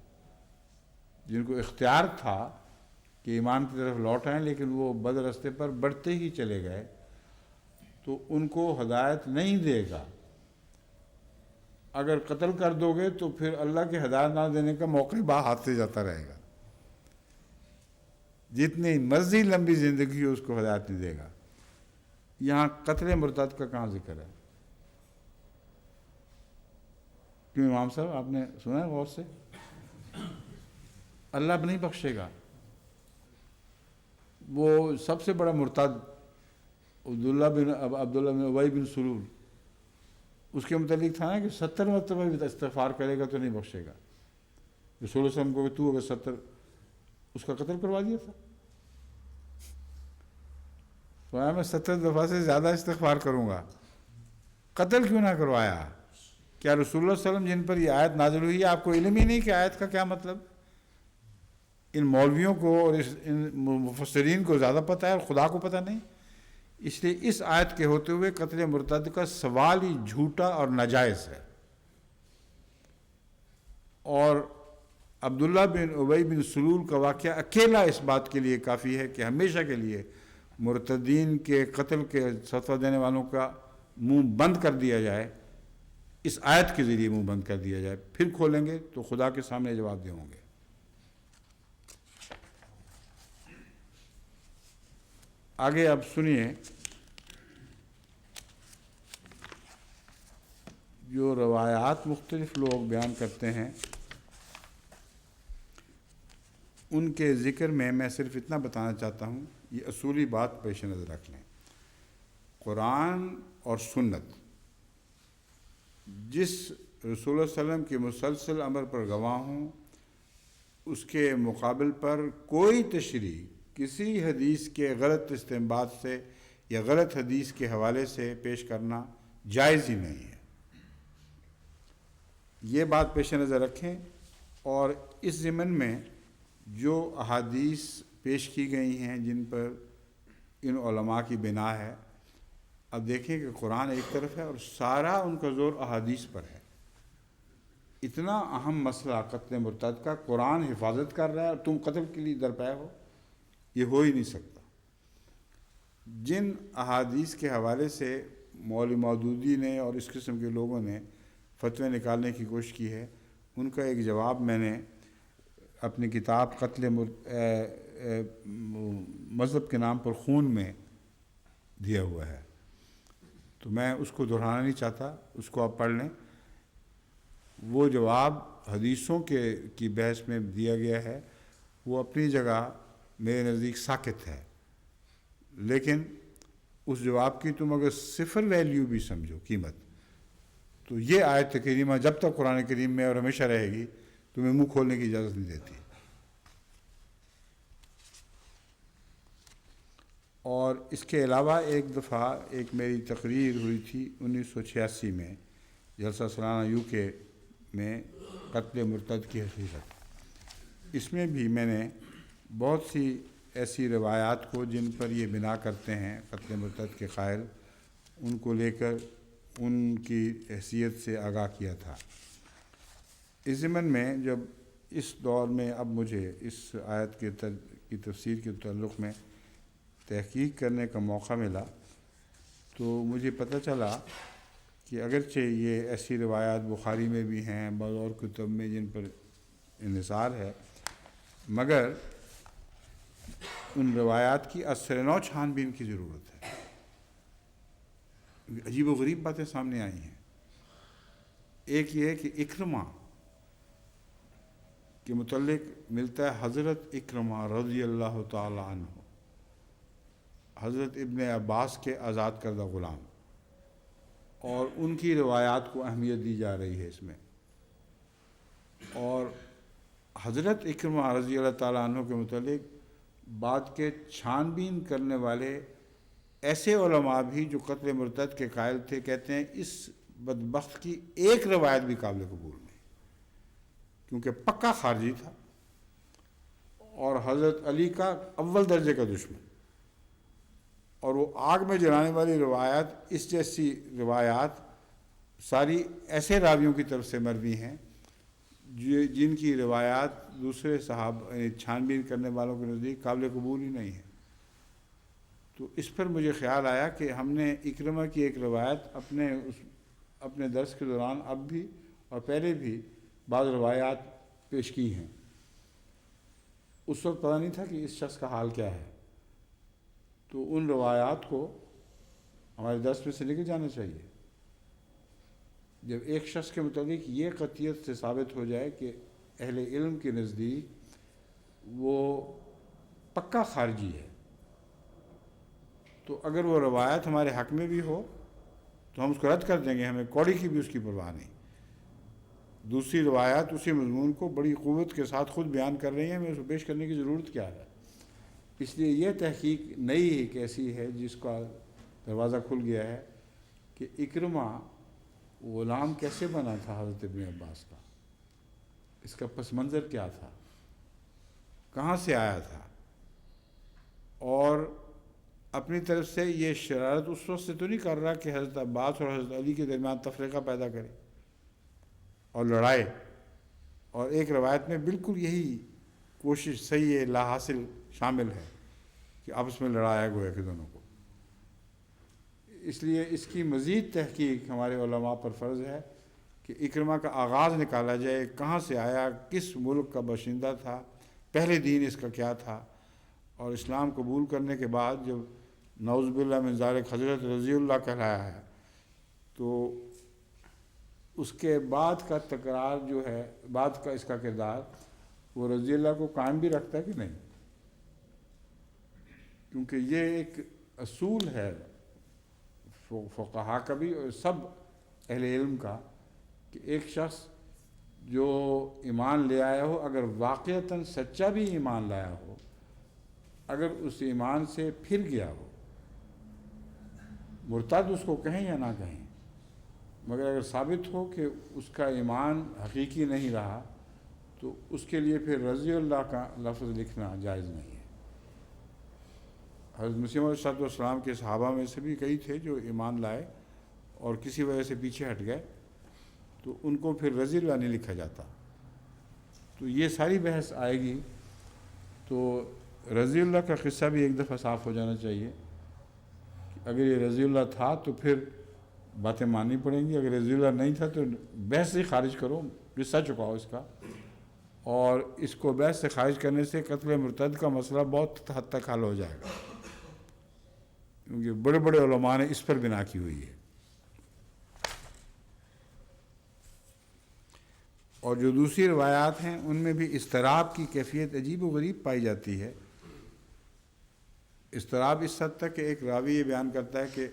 جن کو اختیار تھا کہ ایمان کی طرف لوٹ آئیں لیکن وہ بد راستے پر بڑھتے ہی چلے گئے، تو ان کو ہدایت نہیں دے گا۔ اگر قتل کر دو گے تو پھر اللہ کے ہدایت نہ دینے کا موقع با ہاتھ سے جاتا رہے گا، جتنی مرضی لمبی زندگی ہو اس کو ہدایت نہیں دے گا۔ یہاں قتل مرتد کا کہاں ذکر ہے؟ کیوں امام صاحب آپ نے سنا ہے غور سے؟ اللہ اب نہیں بخشے گا۔ وہ سب سے بڑا مرتد عبداللہ بن ابی بن سلول، اس کے متعلق تھا نا کہ 70 مرتبہ بھی استغفار کرے گا تو نہیں بخشے گا۔ رسول اللہ صلی اللہ علیہ وسلم کو کہ تو اگر 70 اس کا قتل کروا دیا تھا، تو میں 70 دفعہ سے زیادہ استغفار کروں گا، قتل کیوں نہ کروایا؟ کیا رسول اللہ صلی اللہ علیہ وسلم جن پر یہ آیت نازل ہوئی ہے آپ کو علم ہی نہیں کہ آیت کا کیا مطلب؟ ان مولویوں کو اور ان مفسرین کو زیادہ پتہ ہے اور خدا کو پتہ نہیں، اس لیے اس آیت کے ہوتے ہوئے قتل مرتد کا سوال ہی جھوٹا اور ناجائز ہے۔ اور عبداللہ بن ابی بن سلول کا واقعہ اکیلا اس بات کے لیے کافی ہے کہ ہمیشہ کے لیے مرتدین کے قتل کے فتویٰ دینے والوں کا منہ بند کر دیا جائے، اس آیت کے ذریعے منہ بند کر دیا جائے، پھر کھولیں گے تو خدا کے سامنے جواب دے ہوں گے۔ آگے اب سنیے، جو روایات مختلف لوگ بیان کرتے ہیں ان کے ذکر میں صرف اتنا بتانا چاہتا ہوں، یہ اصولی بات پیش نظر رکھ لیں۔ قرآن اور سنت جس رسول اللہ صلی اللہ علیہ وسلم کے مسلسل امر پر گواہ ہوں، اس کے مقابل پر کوئی تشریح کسی حدیث کے غلط استنباط سے یا غلط حدیث کے حوالے سے پیش کرنا جائز ہی نہیں ہے۔ یہ بات پیش نظر رکھیں، اور اس ضمن میں جو احادیث پیش کی گئی ہیں جن پر ان علماء کی بنا ہے، اب دیکھیں کہ قرآن ایک طرف ہے اور سارا ان کا زور احادیث پر ہے۔ اتنا اہم مسئلہ قتل مرتد کا قرآن حفاظت کر رہا ہے اور تم قتل کے لیے درپے ہو، یہ ہو ہی نہیں سکتا۔ جن احادیث کے حوالے سے مولوی مودودی نے اور اس قسم کے لوگوں نے فتوے نکالنے کی کوشش کی ہے، ان کا ایک جواب میں نے اپنی کتاب قتل مذہب کے نام پر خون میں دیا ہوا ہے، تو میں اس کو دہرانا نہیں چاہتا، اس کو آپ پڑھ لیں۔ وہ جواب حدیثوں کی بحث میں دیا گیا ہے، وہ اپنی جگہ میرے نزدیک ساکت ہے، لیکن اس جواب کی تم اگر صفر ویلیو بھی سمجھو، قیمت، تو یہ آیت کریمہ جب تک قرآن کریم میں اور ہمیشہ رہے گی تمہیں منہ کھولنے کی اجازت نہیں دیتی۔ اور اس کے علاوہ ایک دفعہ ایک میری تقریر ہوئی تھی 1986 میں جلسہ سالانہ UK میں، قتل مرتد کی حقیقت۔ اس میں بھی میں نے بہت سی ایسی روایات کو جن پر یہ بنا کرتے ہیں قتل مرتد کے قائل، ان کو لے کر ان کی حیثیت سے آگاہ کیا تھا۔ اس ضمن میں جب اس دور میں اب مجھے اس آیت کی تفسیر کے تعلق میں تحقیق کرنے کا موقع ملا، تو مجھے پتہ چلا کہ اگرچہ یہ ایسی روایات بخاری میں بھی ہیں، بعض اور کتب میں جن پر انحصار ہے، مگر ان روایات کی اثر نو چھان بین کی ضرورت ہے۔ عجیب و غریب باتیں سامنے آئی ہیں۔ ایک یہ ہے کہ اکرمہ کے متعلق ملتا ہے حضرت اکرمہ رضی اللہ تعالی عنہ، حضرت ابن عباس کے آزاد کردہ غلام، اور ان کی روایات کو اہمیت دی جا رہی ہے اس میں۔ اور حضرت اکرمہ رضی اللہ تعالیٰ عنہ کے متعلق بات کے چھان بین کرنے والے ایسے علماء بھی جو قتل مرتد کے قائل تھے، کہتے ہیں اس بدبخت کی ایک روایت بھی قابل قبول نہیں، کیونکہ پکا خارجی تھا اور حضرت علی کا اول درجے کا دشمن، اور وہ آگ میں جلانے والی روایات، اس جیسی روایات ساری ایسے راویوں کی طرف سے مروی ہیں جن کی روایات دوسرے چھان بین کرنے والوں کے نزدیک قابل قبول ہی نہیں ہے۔ تو اس پر مجھے خیال آیا کہ ہم نے اکرمہ کی ایک روایت اپنے درس کے دوران اب بھی اور پہلے بھی بعض روایات پیش کی ہیں۔ اس وقت پتہ نہیں تھا کہ اس شخص کا حال کیا ہے، تو ان روایات کو ہمارے درس میں سے نکل جانا چاہیے۔ جب ایک شخص کے متعلق یہ قطعیت سے ثابت ہو جائے کہ اہل علم کے نزدیک وہ پکا خارجی ہے، تو اگر وہ روایت ہمارے حق میں بھی ہو تو ہم اس کو رد کر دیں گے، ہمیں کوڑی کی بھی اس کی پرواہ نہیں۔ دوسری روایات اسی مضمون کو بڑی قوت کے ساتھ خود بیان کر رہی ہیں، ہمیں اس کو پیش کرنے کی ضرورت کیا ہے؟ اس لیے یہ تحقیق نئی ایک ایسی ہے جس کا دروازہ کھل گیا ہے کہ اکرمہ غلام کیسے بنا تھا حضرت ابن عباس کا، اس کا پس منظر کیا تھا، کہاں سے آیا تھا، اور اپنی طرف سے یہ شرارت اس وقت سے تو نہیں کر رہا کہ حضرت عباس اور حضرت علی کے درمیان تفریقہ پیدا کرے اور لڑائے، اور ایک روایت میں بالکل یہی کوشش صحیح لا حاصل شامل ہے کہ آپس میں لڑایا گویا کہ دونوں کو۔ اس لیے اس کی مزید تحقیق ہمارے علماء پر فرض ہے کہ اکرمہ کا آغاز نکالا جائے، کہاں سے آیا، کس ملک کا باشندہ تھا، پہلے دین اس کا کیا تھا، اور اسلام قبول کرنے کے بعد جب نعوذ باللہ من ذالک حضرت رضی اللہ کہلایا ہے تو اس کے بعد کا تکرار جو ہے، بعد کا اس کا کردار وہ رضی اللہ کو قائم بھی رکھتا ہے کہ نہیں؟ کیونکہ یہ ایک اصول ہے فقہا کا بھی اور سب اہل علم کا کہ ایک شخص جو ایمان لے آیا ہو، اگر واقعتاً سچا بھی ایمان لایا ہو، اگر اس ایمان سے پھر گیا ہو، مرتد اس کو کہیں یا نہ کہیں، مگر اگر ثابت ہو کہ اس کا ایمان حقیقی نہیں رہا تو اس کے لیے پھر رضی اللہ کا لفظ لکھنا جائز نہیں ہے۔ حضرت مسیح علیہ السلام کے صحابہ میں سے بھی کئی تھے جو ایمان لائے اور کسی وجہ سے پیچھے ہٹ گئے، تو ان کو پھر رضی اللہ نہیں لکھا جاتا۔ تو یہ ساری بحث آئے گی، تو رضی اللہ کا قصہ بھی ایک دفعہ صاف ہو جانا چاہیے کہ اگر یہ رضی اللہ تھا تو پھر باتیں ماننی پڑیں گی، اگر رضی اللہ نہیں تھا تو بحث سے خارج کرو، قصہ چکاؤ اس کا، اور اس کو بحث سے خارج کرنے سے قتل مرتد کا مسئلہ بہت حد تک حل ہو جائے گا، کیونکہ بڑے بڑے علماء نے اس پر بنا کی ہوئی ہے۔ اور جو دوسری روایات ہیں ان میں بھی اضطراب کی کیفیت عجیب و غریب پائی جاتی ہے۔ اضطراب اس حد تک کہ ایک راوی یہ بیان کرتا ہے کہ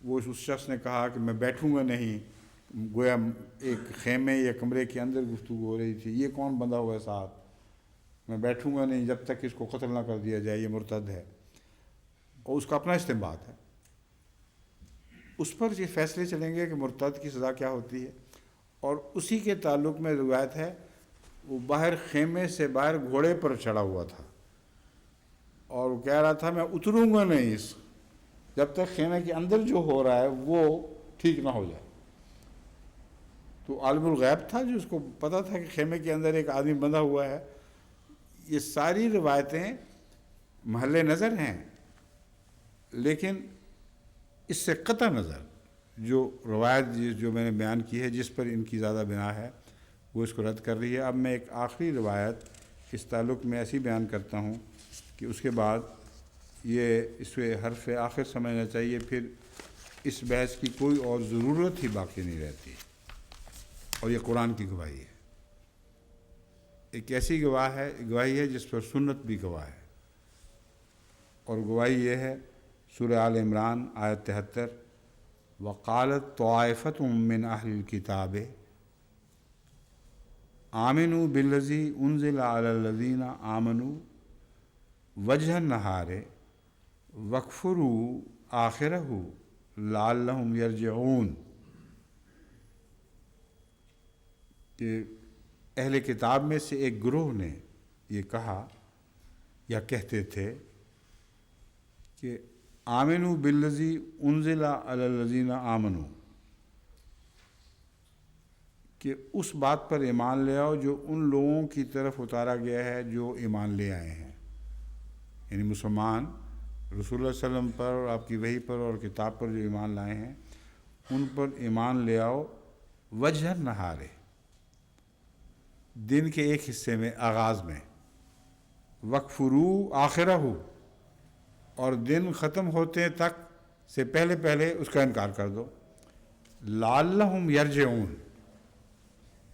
وہ اس شخص نے کہا کہ میں بیٹھوں گا نہیں، گویا ایک خیمے یا کمرے کے اندر گفتگو ہو رہی تھی، یہ کون بندہ ہوا ہے ساتھ، میں بیٹھوں گا نہیں جب تک اس کو قتل نہ کر دیا جائے، یہ مرتد ہے، اور اس کا اپنا استنباط ہے۔ اس پر یہ فیصلے چلیں گے کہ مرتد کی سزا کیا ہوتی ہے، اور اسی کے تعلق میں روایت ہے وہ باہر خیمے سے باہر گھوڑے پر چڑھا ہوا تھا اور وہ کہہ رہا تھا میں اتروں گا نہیں اس جب تک خیمے کے اندر جو ہو رہا ہے وہ ٹھیک نہ ہو جائے۔ تو عالم الغیب تھا جو اس کو پتہ تھا کہ خیمے کے اندر ایک آدمی بندھا ہوا ہے۔ یہ ساری روایتیں محل نظر ہیں، لیکن اس سے قطع نظر جو روایت جو میں نے بیان کی ہے جس پر ان کی زیادہ بنا ہے وہ اس کو رد کر رہی ہے۔ اب میں ایک آخری روایت اس تعلق میں ایسی بیان کرتا ہوں کہ اس کے بعد یہ اس پہ حرف آخر سمجھنا چاہیے، پھر اس بحث کی کوئی اور ضرورت ہی باقی نہیں رہتی، اور یہ قرآن کی گواہی ہے، ایک ایسی گواہی ہے جس پر سنت بھی گواہ ہے، اور گواہی یہ ہے سورہ آل عمران آیت 73 وقالت طائفۃ من اہل الکتاب آمنوا بالذی انزل علی الذین آمنوا وجہ النہار واکفروا آخرہ لعلہم یرجعون، کہ اہل کتاب میں سے ایک گروہ نے یہ کہا یا کہتے تھے کہ آمنو بالذی انزل علی الذین آمنو، کہ اس بات پر ایمان لے آؤ جو ان لوگوں کی طرف اتارا گیا ہے جو ایمان لے آئے ہیں، یعنی مسلمان رسول اللہ صلی اللہ علیہ وسلم پر اور آپ کی وحی پر اور کتاب پر جو ایمان لائے ہیں ان پر ایمان لے آؤ، وجہ نہارے، دن کے ایک حصے میں، آغاز میں، وکفرو آخرہ ہو، اور دن ختم ہوتے تک سے پہلے پہلے اس کا انکار کر دو، لعلہم یرجعون،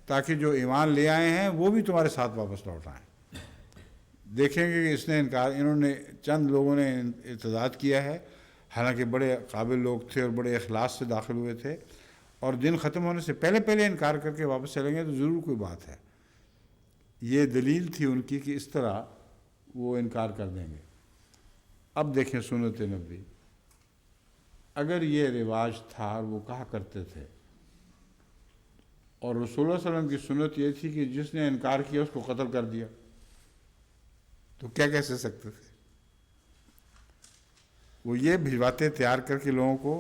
تاکہ جو ایمان لے آئے ہیں وہ بھی تمہارے ساتھ واپس لوٹ آئیں۔ دیکھیں گے کہ اس نے انہوں نے چند لوگوں نے اعتراض کیا ہے، حالانکہ بڑے قابل لوگ تھے اور بڑے اخلاص سے داخل ہوئے تھے، اور دن ختم ہونے سے پہلے پہلے انکار کر کے واپس چلیں گے تو ضرور کوئی بات ہے۔ یہ دلیل تھی ان کی کہ اس طرح وہ انکار کر دیں گے۔ اب دیکھیں سنت نبی، اگر یہ رواج تھا اور وہ کہا کرتے تھے، اور رسول اللہ صلی اللہ علیہ وسلم کی سنت یہ تھی کہ جس نے انکار کیا اس کو قتل کر دیا، تو کیا کہہ سکتے تھے؟ وہ یہ بھجواتے تیار کر کے لوگوں کو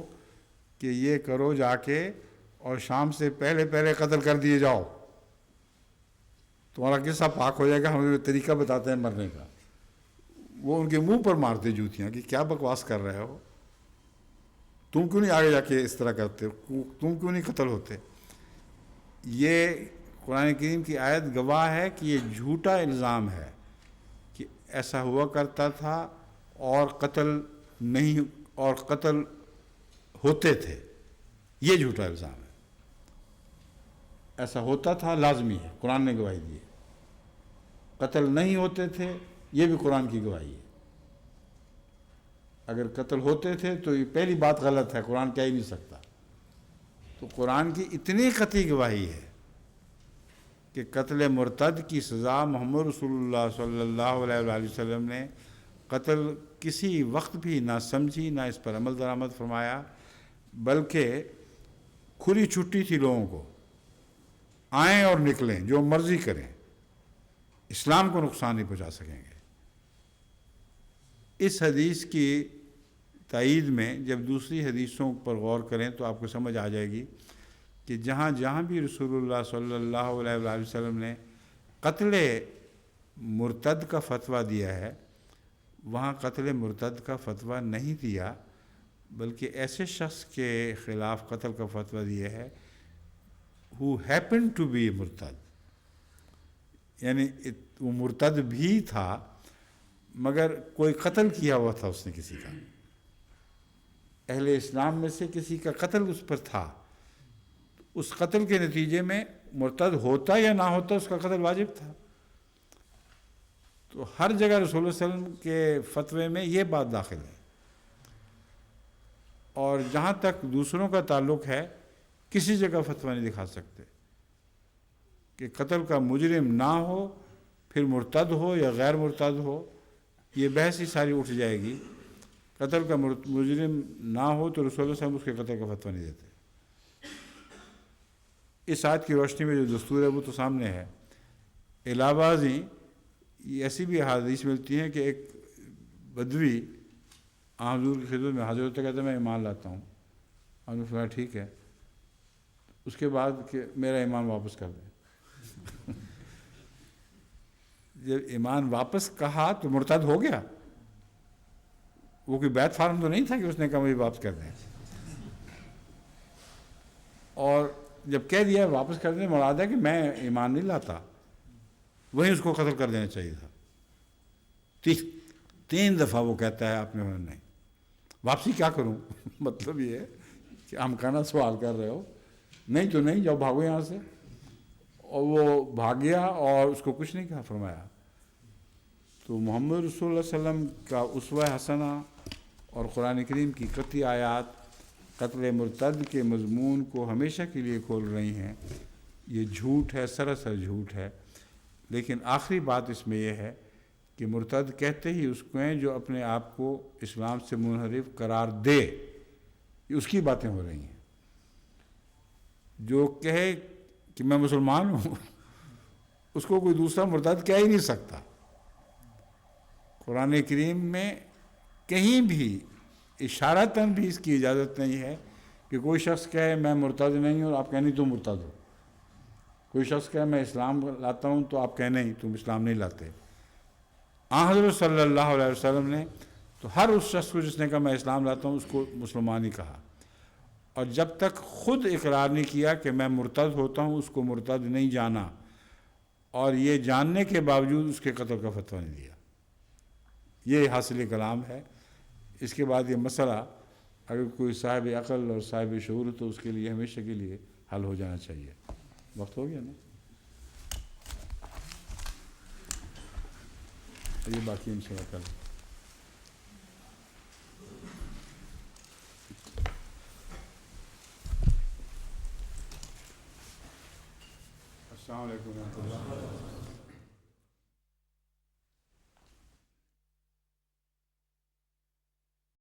کہ یہ کرو جا کے اور شام سے پہلے پہلے قتل کر دیے جاؤ، تمہارا قصہ پاک ہو جائے گا، ہمیں طریقہ بتاتے ہیں مرنے کا۔ وہ ان کے منہ پر مارتے جوتیاں کہ کیا بکواس کر رہے ہو، تم کیوں نہیں آگے جا کے اس طرح کرتے، تم کیوں نہیں قتل ہوتے؟ یہ قرآن کریم کی آیت گواہ ہے کہ یہ جھوٹا الزام ہے کہ ایسا ہوا کرتا تھا اور قتل نہیں، اور قتل ہوتے تھے، یہ جھوٹا الزام ہے۔ ایسا ہوتا تھا لازمی ہے، قرآن نے گواہی دی ہے۔ قتل نہیں ہوتے تھے، یہ بھی قرآن کی گواہی ہے۔ اگر قتل ہوتے تھے تو یہ پہلی بات غلط ہے، قرآن کہہ ہی نہیں سکتا۔ تو قرآن کی اتنی قطعی گواہی ہے کہ قتل مرتد کی سزا محمد رسول اللہ صلی اللہ علیہ وآلہ وسلم نے قتل کسی وقت بھی نہ سمجھی، نہ اس پر عمل درآمد فرمایا، بلکہ کھلی چھٹی تھی لوگوں کو، آئیں اور نکلیں، جو مرضی کریں، اسلام کو نقصان نہیں پہنچا سکیں گے۔ اس حدیث کی تائید میں جب دوسری حدیثوں پر غور کریں تو آپ کو سمجھ آ جائے گی کہ جہاں جہاں بھی رسول اللہ صلی اللہ علیہ وآلہ وسلم نے قتل مرتد کا فتویٰ دیا ہے، وہاں قتل مرتد کا فتویٰ نہیں دیا، بلکہ ایسے شخص کے خلاف قتل کا فتویٰ دیا ہے who happened to be مرتد، یعنی وہ مرتد بھی تھا مگر کوئی قتل کیا ہوا تھا اس نے کسی کا، اہل اسلام میں سے کسی کا قتل اس پر تھا، اس قتل کے نتیجے میں مرتد ہوتا یا نہ ہوتا اس کا قتل واجب تھا۔ تو ہر جگہ رسول اللہ صلی اللہ علیہ وسلم کے فتوے میں یہ بات داخل ہے۔ اور جہاں تک دوسروں کا تعلق ہے، کسی جگہ فتویٰ نہیں دکھا سکتے کہ قتل کا مجرم نہ ہو، پھر مرتد ہو یا غیر مرتد ہو، یہ بحث ہی ساری اٹھ جائے گی۔ قتل کا مجرم نہ ہو تو رسول اللہ صلی اللہ علیہ وسلم اس کے قتل کا فتویٰ نہیں دیتے۔ اس آیت کی روشنی میں جو دستور ہے وہ تو سامنے ہے۔ علاوہ ازیں ایسی بھی حدیث ملتی ہیں کہ ایک بدوی حضور کی خدمت میں حاضر ہوتا کہتا ہے میں ایمان لاتا ہوں، آپ نے فرمایا ٹھیک ہے، اس کے بعد کہ میرا ایمان واپس کر دیں۔ جب ایمان واپس کہا تو مرتد ہو گیا، وہ کوئی بیعت فارم تو نہیں تھا کہ اس نے کہا مجھے واپس کر دیں، اور جب کہہ دیا واپس کر دیں مراد ہے کہ میں ایمان نہیں لاتا، وہیں اس کو قتل کر دینا چاہیے تھا۔ 3 دفعہ وہ کہتا ہے آپ نے نہیں، واپسی کیا کروں؟ مطلب یہ ہے کہ ہم کہنا سوال کر رہے ہو، نہیں تو نہیں، جاؤ بھاگو یہاں سے۔ اور وہ بھاگ گیا اور اس کو کچھ نہیں کہا، فرمایا۔ تو محمد رسول اللہ صلی اللہ علیہ وسلم کا اسوہ حسنہ اور قرآن کریم کی قطعی آیات قتل مرتد کے مضمون کو ہمیشہ کے لیے کھول رہی ہیں۔ یہ جھوٹ ہے، سراسر جھوٹ ہے۔ لیکن آخری بات اس میں یہ ہے کہ مرتد کہتے ہی اس کو ہیں جو اپنے آپ کو اسلام سے منحرف قرار دے، یہ اس کی باتیں ہو رہی ہیں۔ جو کہے کہ میں مسلمان ہوں، اس کو کوئی دوسرا مرتد کہہ ہی نہیں سکتا۔ قرآن کریم میں کہیں بھی اشارتاً بھی اس کی اجازت نہیں ہے کہ کوئی شخص کہے میں مرتد نہیں ہوں اور آپ کہیں نہیں تم مرتد ہو. کوئی شخص کہے میں اسلام لاتا ہوں تو آپ کہیں نہیں تم اسلام نہیں لاتے. حضرت صلی اللہ علیہ وسلم نے تو ہر اس شخص کو جس نے کہا میں اسلام لاتا ہوں اس کو مسلمان ہی کہا، اور جب تک خود اقرار نہیں کیا کہ میں مرتد ہوتا ہوں اس کو مرتد نہیں جانا، اور یہ جاننے کے باوجود اس کے قتل کا فتویٰ نہیں دیا. یہ حاصل کلام ہے. اس کے بعد یہ مسئلہ اگر کوئی صاحب عقل اور صاحب شعور تو اس کے لیے ہمیشہ کے لیے حل ہو جانا چاہیے. وقت ہو گیا نا؟ یہ باقی انشاءاللہ کل. السلام علیکم ورحمۃ اللہ.